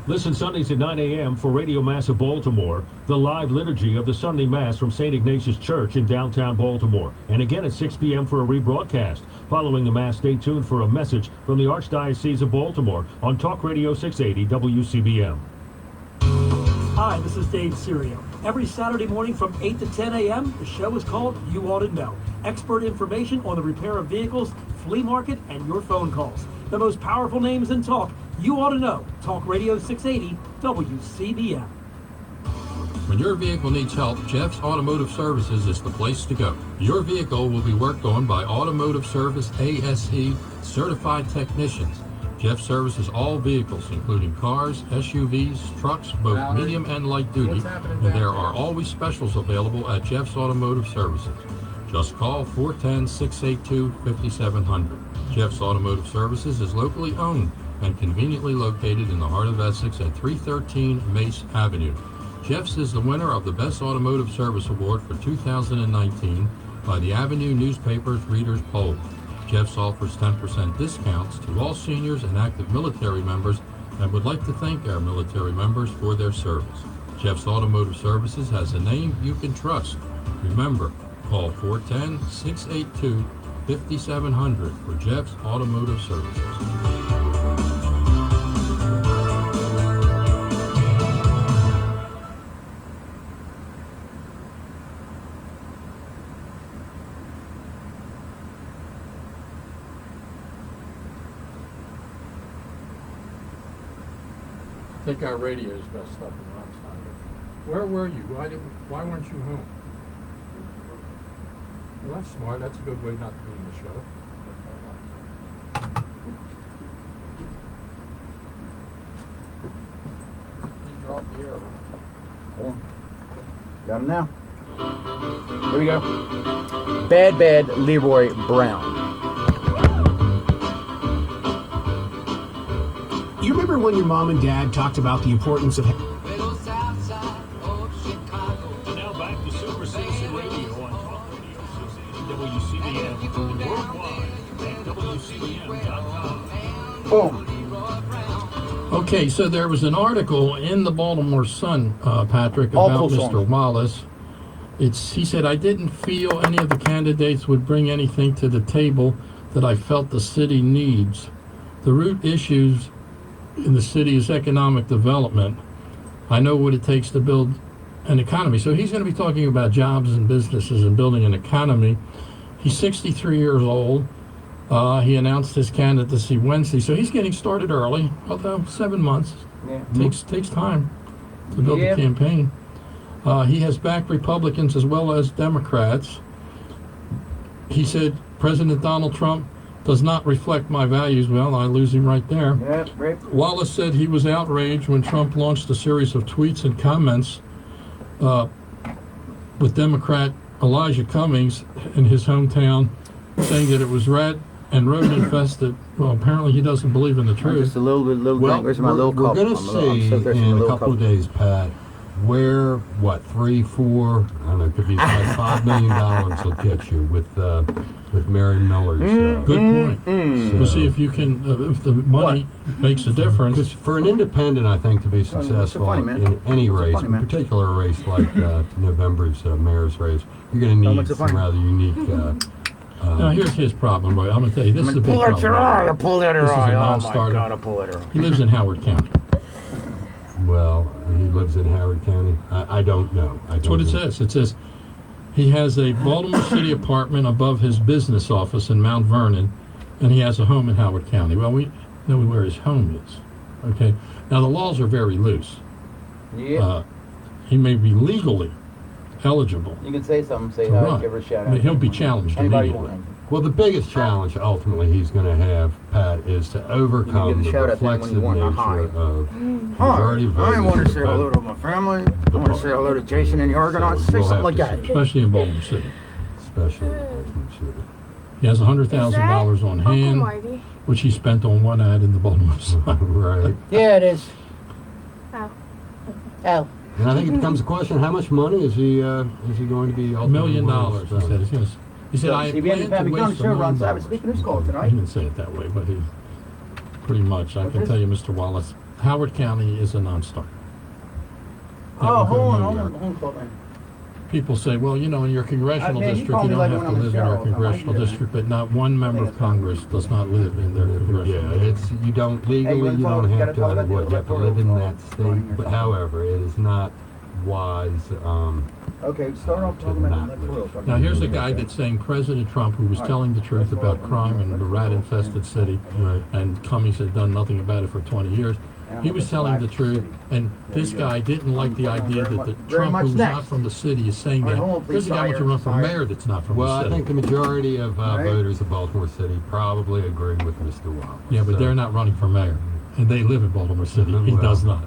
Listen Sundays at 9 a.m. for Radio Mass of Baltimore, the live liturgy of the Sunday Mass from St. Ignatius Church in downtown Baltimore, and again at 6 p.m. for a rebroadcast. Following the Mass, stay tuned for a message from the Archdiocese of Baltimore on Talk Radio 680 WCBM. Hi, this is Dave Serio. Every Saturday morning from 8 to 10 a.m., the show is called You Ought to Know. Expert information on the repair of vehicles, flea market, and your phone calls. The most powerful names in talk. You ought to know. Talk Radio 680 WCBM. When your vehicle needs help, Jeff's Automotive Services is the place to go. Your vehicle will be worked on by Automotive Service ASE certified technicians. Jeff services all vehicles, including cars, SUVs, trucks, both medium and light duty, and there are always specials available at Jeff's Automotive Services. Just call 410-682-5700. Jeff's Automotive Services is locally owned and conveniently located in the heart of Essex at 313 Mace Avenue. Jeff's is the winner of the Best Automotive Service Award for 2019 by the Avenue Newspaper's Readers Poll. Jeff's offers 10% discounts to all seniors and active military members and would like to thank our military members for their service. Jeff's Automotive Services has a name you can trust. Remember, call 410-682-5700 for Jeff's Automotive Services. I think our radio's messed up in Roxton. Where were you? Why weren't you home? Well, that's smart. That's a good way not to be in the show. You dropped the arrow. Got him now. Here we go. Bad Leroy Brown. You remember when your mom and dad talked about the importance of... Now back to Super Citizen Radio on Talk Radio 680 WCBM and worldwide at WCBM.com. Boom. Okay, so there was an article in the Baltimore Sun, Patrick, about Awful Mr. song. Wallace. He said, I didn't feel any of the candidates would bring anything to the table that I felt the city needs. The root issues in the city is economic development. I know what it takes to build an economy. So he's going to be talking about jobs and businesses and building an economy. He's 63 years old. He announced his candidacy Wednesday, so he's getting started early, although 7 months. Yeah. Takes time to build a campaign. He has backed Republicans as well as Democrats. He said, President Donald Trump does not reflect my values. Well, I lose him right there. Yeah, right. Wallace said he was outraged when Trump launched a series of tweets and comments with Democrat Elijah Cummings in his hometown, saying that it was rat and rodent infested. Well, apparently he doesn't believe in the truth. Just a little bit, Well, where's my little we're cup? going to see in a couple of days, Pat, where, 3, 4, I don't know, it could be like $5 million will get you with Mary Miller's. Good point. We'll see if you can, if the money makes a difference. Because for an independent, I think, to be successful in any race, in particular a race like November's mayor's race, you're going to need some rather unique. Now, here's his problem, Roy. I'm going to tell you, this is a big problem. Pull out your eye. Pull out your This is a eye. Oh, my non-starter. God, I pull out your eye. He lives in Howard County. Well, he lives in Howard County. I don't know. That's what it says. It says he has a Baltimore City apartment above his business office in Mount Vernon, and he has a home in Howard County. Well, we know where his home is. Okay. Now, the laws are very loose. Yeah. He may be legally eligible. You can say something, say to hi, run. give her a shout I mean, out. he'll be challenged Anybody immediately. want Well, the biggest challenge ultimately he's going to have, Pat, is to overcome the reflexive nature of majority I voters. want to say hello to my family. I want to say hello to Jason and the Argonauts. Say something like that. Especially in Baltimore City. Especially in Baltimore City. He has $100,000 on hand, which he spent on one ad in the Baltimore Sun. Right. Yeah, it is. Oh. And I think it becomes a question: how much money is he going to be? $1 million. He said. He said, I CBN plan and Pat to McDonough waste show $1 runs. I million. was speaking this call He tonight. didn't say it that way, but he pretty much. I can tell you, Mr. Wallace, Howard County is a non-starter. Oh, hold on. People say, well, you know, in your congressional Man, you district, call you me don't like have when to I'm live in in our Cheryl, so I congressional do that. district, but not one member of Congress does not live in their congressional district. You don't legally, you don't have to. You have to live in that state. But however, it is not wise. Okay, start off talking about the Now, here's a guy that's saying President Trump, who was telling the truth about crime in the rat-infested city, and Cummings had done nothing about it for 20 years. He was telling the truth, and this guy didn't like the idea that the Trump, who's not from the city, is saying that. There's a guy wants to run for mayor that's not from Well, the I city. think the majority of voters of Baltimore City probably agree with Mr. Wallace. Yeah, but they're not running for mayor, and they live in Baltimore City. He Well. does not.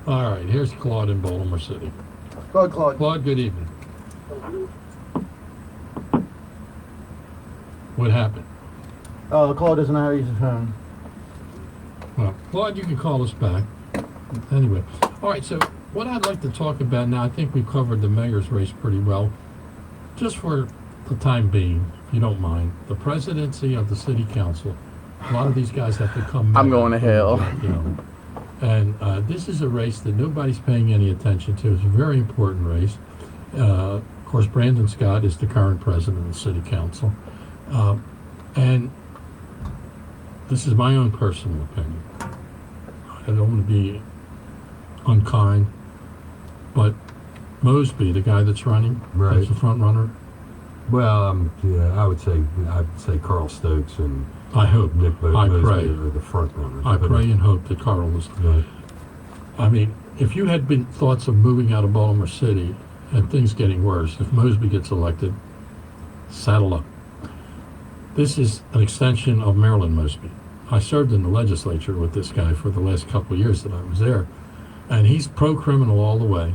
All right, here's Claude in Baltimore City. Claude. Claude, good evening. What happened? Claude doesn't know how to use his phone. Well, Claude, you can call us back. Anyway, all right, so what I'd like to talk about now, I think we've covered the mayor's race pretty well. Just for the time being, if you don't mind, the presidency of the city council, a lot of these guys have to come I'm going to hell. You know. And this is a race that nobody's paying any attention to. It's a very important race. Of course, Brandon Scott is the current president of the city council. And this is my own personal opinion. I don't want to be unkind, but Mosby, the guy that's running, that's the front runner. Well, yeah, I'd say Carl Stokes and I hope. Nick I Mosby pray. are the front runners. I pray and hope that Carl is. I mean, if you had been thoughts of moving out of Baltimore City and things getting worse, if Mosby gets elected, saddle up. This is an extension of Marilyn Mosby. I served in the legislature with this guy for the last couple of years that I was there, and he's pro-criminal all the way.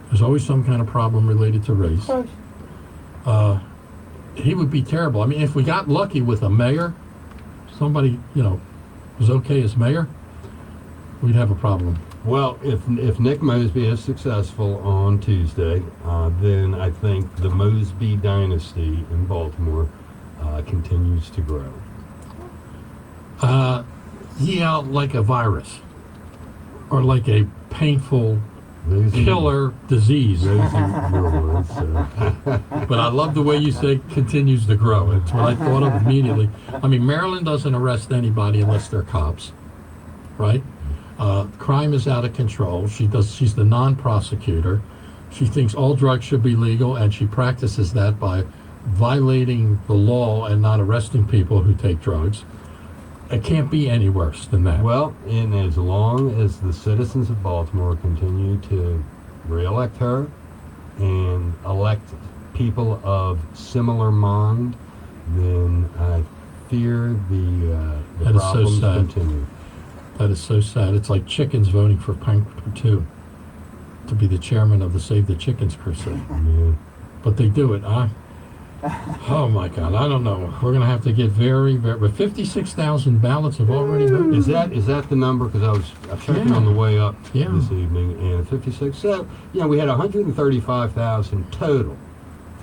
There's always some kind of problem related to race. He would be terrible. I mean, if we got lucky with a mayor, somebody, you know, was okay as mayor, we'd have a problem. Well, if Nick Mosby is successful on Tuesday, then I think the Mosby dynasty in Baltimore continues to grow. Yeah, like a virus or like a painful killer disease. But I love the way you say continues to grow. It's what I thought of immediately. I mean, Maryland doesn't arrest anybody unless they're cops, right? Crime is out of control. She's the non-prosecutor. She thinks all drugs should be legal, and she practices that by violating the law and not arresting people who take drugs. It can't be any worse than that. Well, and as long as the citizens of Baltimore continue to re-elect her and elect people of similar mind, then I fear the That is so problems sad. continue. That is so sad. It's like chickens voting for Panker too, to be the chairman of the Save the Chickens crusade. Yeah. But they do it. Oh my God! I don't know. We're gonna have to get very. But 56,000 ballots have already voted. Is that the number? Because I was checking on the way up Yeah. this evening, and 56. So we had 135,000 total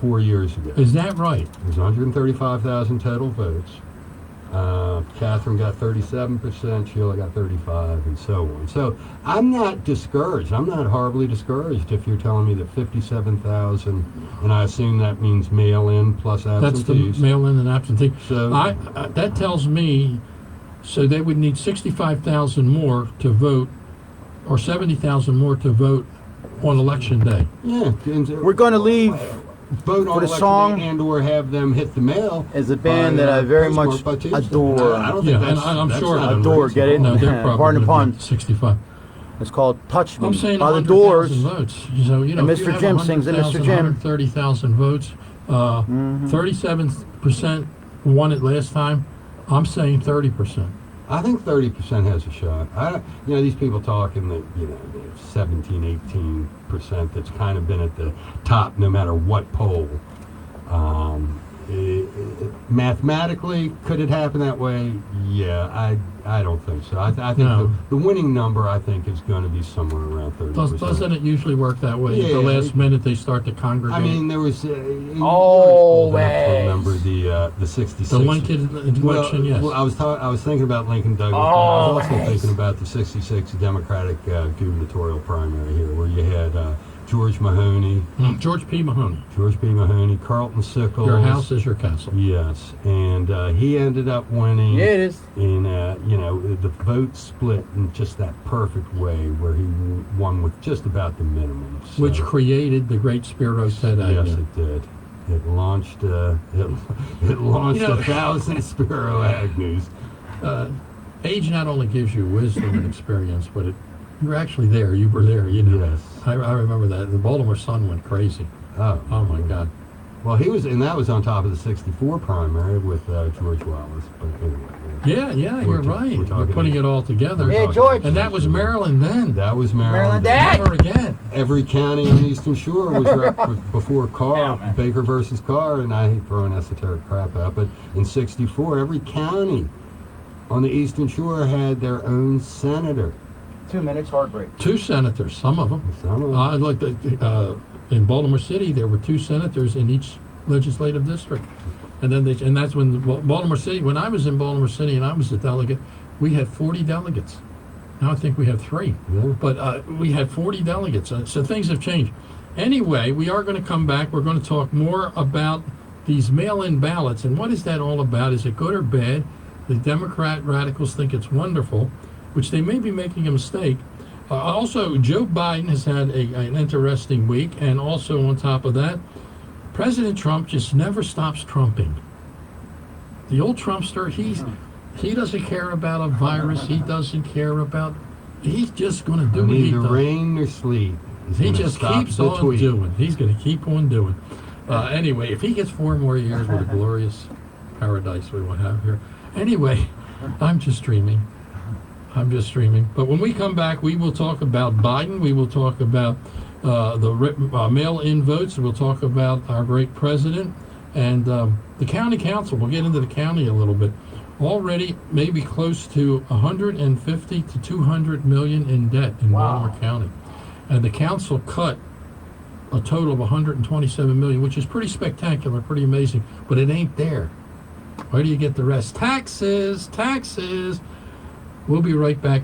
4 years ago. Is that right? There's 135,000 total votes. Catherine got 37%, Sheila got 35%, and so on. So I'm not discouraged. I'm not horribly discouraged if you're telling me that 57,000, and I assume that means mail-in plus absentees. That's the mail-in and absentee. So that tells me, so they would need 65,000 more to vote, or 70,000 more to vote on election day. Yeah, We're going to leave vote on for the election song day and or have them hit the mail. is a band by, that I very postmark much by Tuesday. adore. I don't think Yeah, that's, and I'm that's sure not adore. Get it? No, they're probably Pardon the gonna pun. do 65. It's called "Touch Me" I'm saying by the 100,000 Doors. votes. So, And if you Mr. have Jim sings it, Mr. 100,000, Jim. 130,000 votes. 37% won it last time. I'm saying 30%. I think 30% has a shot. These people talking that, the 17, 18% that's kind of been at the top no matter what poll. Mathematically, could it happen that way? Yeah, I don't think so. I think No. the winning number, I think, is going to be somewhere around 30%. Doesn't it usually work that way? At the Yeah. last minute, they start to congregate. I mean, there was. Always. I remember the 66. The Lincoln election, yes. Well, I was thinking about Lincoln Douglas. But I was also thinking about the 66 Democratic gubernatorial primary here, where you had George Mahoney. George P. Mahoney. George P. Mahoney, Carlton Sickles. Your house is your castle. Yes, and he ended up winning. Yeah, it is. In the vote split in just that perfect way, where he won with just about the minimum. So, Which created the great Spiro Ted Agnew. yes, it did. It launched. It launched 1,000 Spiro Agnews. Age not only gives you wisdom and experience, but you're actually there. You were there. Yes. I remember that. The Baltimore Sun went crazy. Oh my God. Well, he was, and that was on top of the 64 primary with George Wallace. But anyway, Yeah, you're right. We're putting it all together. Yeah, George. And that was Maryland then. That was Maryland. Never again. Every county on the Eastern Shore was before Carr, Baker versus Carr, and I hate throwing esoteric crap out, but in 64, every county on the Eastern Shore had their own senator. 2 minutes, heartbreak. 2 senators, some of them. In Baltimore City, there were 2 senators in each legislative district. And then that's when Baltimore City, when I was in Baltimore City and I was a delegate, we had 40 delegates. Now I think we have 3. Yeah. But we had 40 delegates. So things have changed. Anyway, we are going to come back. We're going to talk more about these mail-in ballots. And what is that all about? Is it good or bad? The Democrat radicals think it's wonderful, which they may be making a mistake. Also, Joe Biden has had an interesting week. And also on top of that, President Trump just never stops trumping. The old Trumpster, he doesn't care about a virus. He doesn't care about. He's just going to do what he Neither does. rain nor sleet. He just keeps on doing. He's going to keep on doing. Anyway, if he gets 4 more years, what a glorious paradise we will have here. Anyway, I'm just dreaming. But when we come back, we will talk about Biden. We will talk about the mail-in votes. We'll talk about our great president and the county council. We'll get into the county a little bit. Already maybe close to 150 to 200 million in debt in Baltimore County. And the council cut a total of 127 million, which is pretty spectacular, pretty amazing, but it ain't there. Where do you get the rest? Taxes. We'll be right back.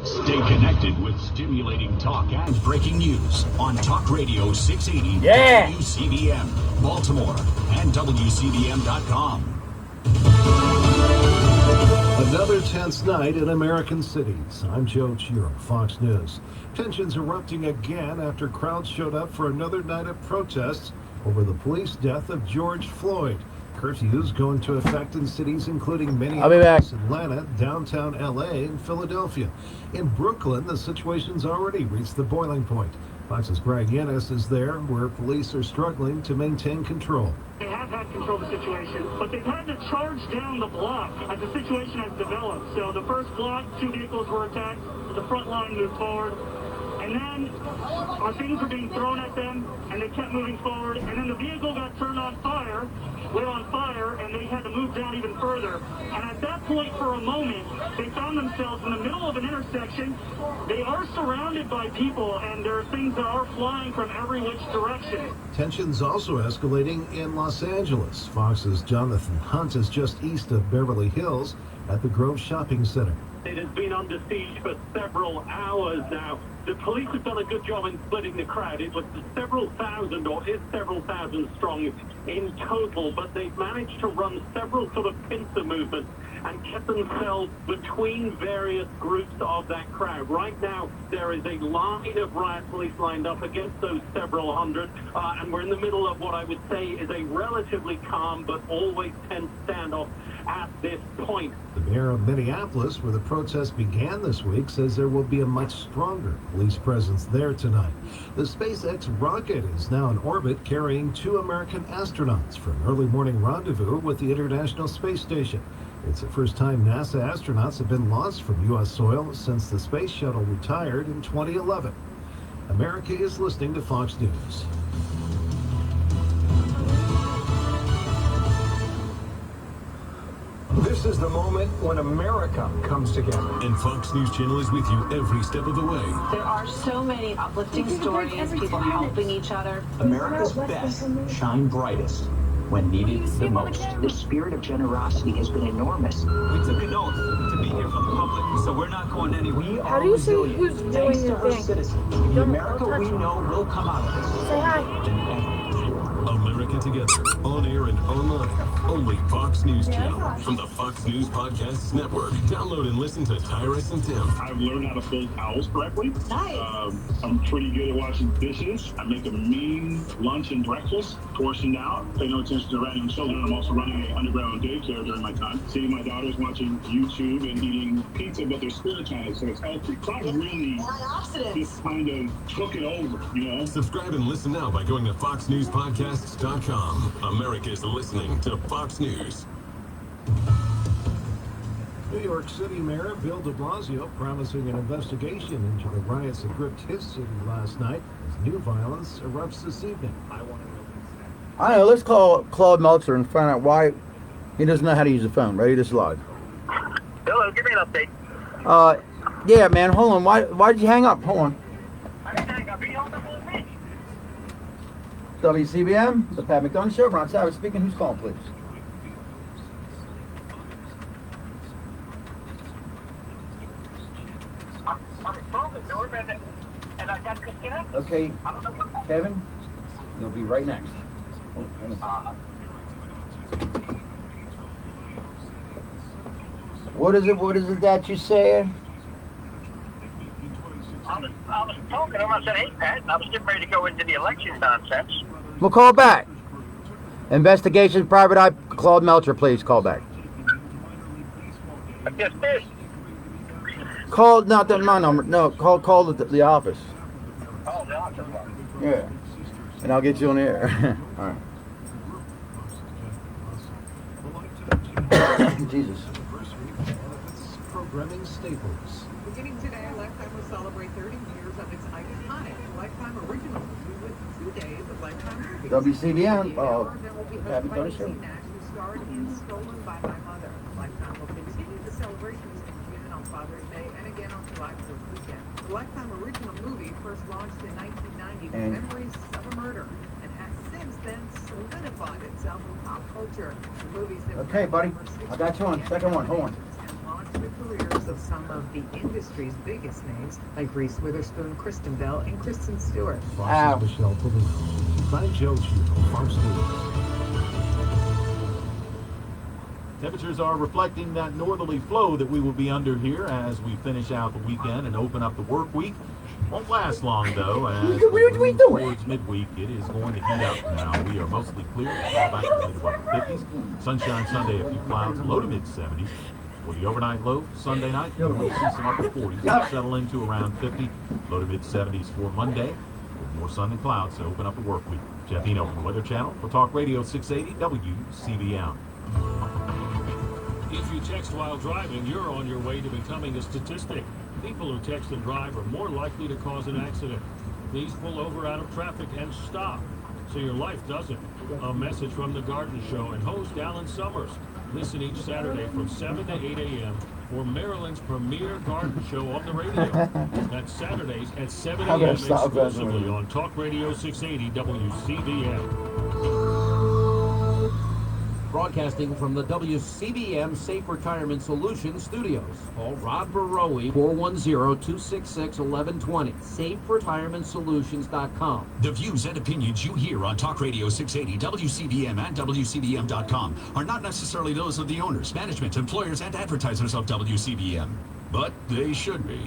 Stay connected with stimulating talk and breaking news on Talk Radio 680 Yeah. WCBM, Baltimore, and WCBM.com. Another tense night in American cities. I'm Joe Chiro, Fox News. Tensions erupting again after crowds showed up for another night of protests over the police death of George Floyd. Curfews go into effect in cities including Minneapolis, Atlanta, downtown LA, and Philadelphia. In Brooklyn, the situation's already reached the boiling point. Fox's Greg Yennis is there, where police are struggling to maintain control. They have had control of the situation, but they've had to charge down the block as the situation has developed. So the first block, 2 vehicles were attacked, the front line moved forward, and then things were being thrown at them, and they kept moving forward, and then the vehicle got turned on fire, lit on fire, and they had to move down even further. And at that point, for a moment, they found themselves in the middle of an intersection. They are surrounded by people, and there are things that are flying from every which direction. Tensions also escalating in Los Angeles. Fox's Jonathan Hunt is just east of Beverly Hills at the Grove Shopping Center. It has been under siege for several hours now. The police have done a good job in splitting the crowd. It was several thousand, or is several thousand strong in total, but they've managed to run several sort of pincer movements and get themselves between various groups of that crowd. Right now, there is a line of riot police lined up against those several hundred, and we're in the middle of what I would say is a relatively calm but always tense standoff at this point. The mayor of Minneapolis, where the protest began this week, says there will be a much stronger police presence there tonight. The SpaceX rocket is now in orbit, carrying 2 American astronauts for an early morning rendezvous with the International Space Station. It's the first time NASA astronauts have been launched from U.S. soil since the space shuttle retired in 2011. America is listening to Fox News. This is the moment when America comes together. And Fox News Channel is with you every step of the way. There are so many uplifting stories, people helping each other. America's best shine brightest when needed the most. The spirit of generosity has been enormous. We took an oath to be here for the public, so we're not going anywhere. We How are do you say resilient. who's doing Thanks to your our thing? citizens. The America we know will come out of this. Say hi. America Together, on air and online. Only Fox News Channel from the Fox News Podcasts Network. Download and listen to Tyrus and Tim. I've learned how to fold towels correctly. Nice. I'm pretty good at washing dishes. I make a mean lunch and breakfast, portioned out. Pay no attention to random children. I'm also running an underground daycare during my time. Seeing my daughters watching YouTube and eating pizza, but they're spiritized, so it's healthy. So I really just kind of took it over, you know? Subscribe and listen now by going to foxnewspodcasts.com. America's listening to Fox News. New York City Mayor Bill de Blasio promising an investigation into the riots that gripped his city last night as new violence erupts this evening. I don't know, let's call Claude Meltzer and find out why he doesn't know how to use the phone. Ready? This is live. Hello, give me an update. Yeah, man, hold on. Why did you hang up? Hold on. WCBM, the Pat McDonough Show. Ron Savage speaking. Who's calling, please? Okay, Kevin, you'll be right next. What is it that you said? I was talking to him. I said, hey, Pat, I was getting ready to go into the election nonsense. We'll call back. Investigation, private eye, Claude Meltzer, please call back. I just did. Call, not that my number, no, call the office. Oh, the office. Yeah, and I'll get you on the air. All right. Jesus. programming staples. Beginning today, Lifetime will celebrate 30 years of its iconic Lifetime original movie with 2 days of Lifetime movies. WCBM. There will be Happy hosted by Thursday. Nash, who starred in Stolen by My Mother. Lifetime will continue the celebrations in June on Father's Day and again on July 4th weekend. The Lifetime original movie first launched in 1990 with Memories of a Murder and has since then solidified itself in pop culture. The movies that Okay, buddy. I got you on. Second one. Hold on. launched the careers of some of the industry's biggest names like Reese Witherspoon, Kristen Bell, and Kristen Stewart. Fox's Michelle Paulino. I'm Joe Chico, Fox News. Temperatures are reflecting that northerly flow that we will be under here as we finish out the weekend and open up the work week. Won't last long though, as we move towards midweek. It is going to heat up now. We are mostly clear, back to the mid to upper 50s. Sunshine Sunday, a few clouds, low to mid 70s. For the overnight low, Sunday night, we'll see some upper 40s, settle into around 50, low to mid 70s for Monday. With more sun and clouds to open up the work week. Jeff Eno from the Weather Channel for Talk Radio 680 WCBM. If you text while driving, you're on your way to becoming a statistic. People who text and drive are more likely to cause an accident. Please pull over out of traffic and stop so your life doesn't. A message from The Garden Show and host Alan Summers. Listen each Saturday from 7 to 8 a.m. for Maryland's premier garden show on the radio. That's Saturdays at 7 a.m. exclusively on Talk Radio 680 WCBM. Broadcasting from the WCBM Safe Retirement Solutions studios. Call Rod Barowie, 410-266-1120. SafeRetirementSolutions.com. The views and opinions you hear on Talk Radio 680 WCBM and WCBM.com are not necessarily those of the owners, management, employers, and advertisers of WCBM, but they should be.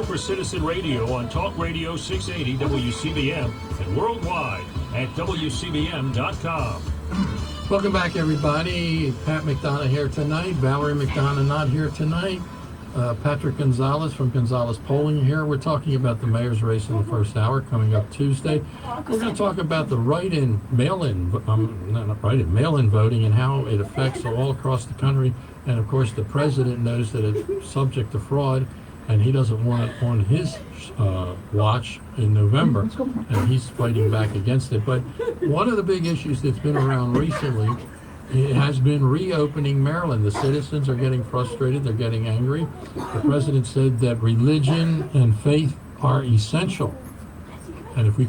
For Citizen Radio on Talk Radio 680 WCBM and worldwide at WCBM.com. Welcome back, everybody. Pat McDonough here tonight. Valerie McDonough not here tonight. Patrick Gonzolaz from Gonzolaz Polling here. We're talking about the mayor's race in the first hour coming up Tuesday. We're going to talk about the mail-in voting and how it affects all across the country. And of course, the president knows that it's subject to fraud, and he doesn't want it on his watch in November, and he's fighting back against it. But one of the big issues that's been around recently, it has been reopening Maryland. The citizens are getting frustrated. They're getting angry. The president said that religion and faith are essential. And if we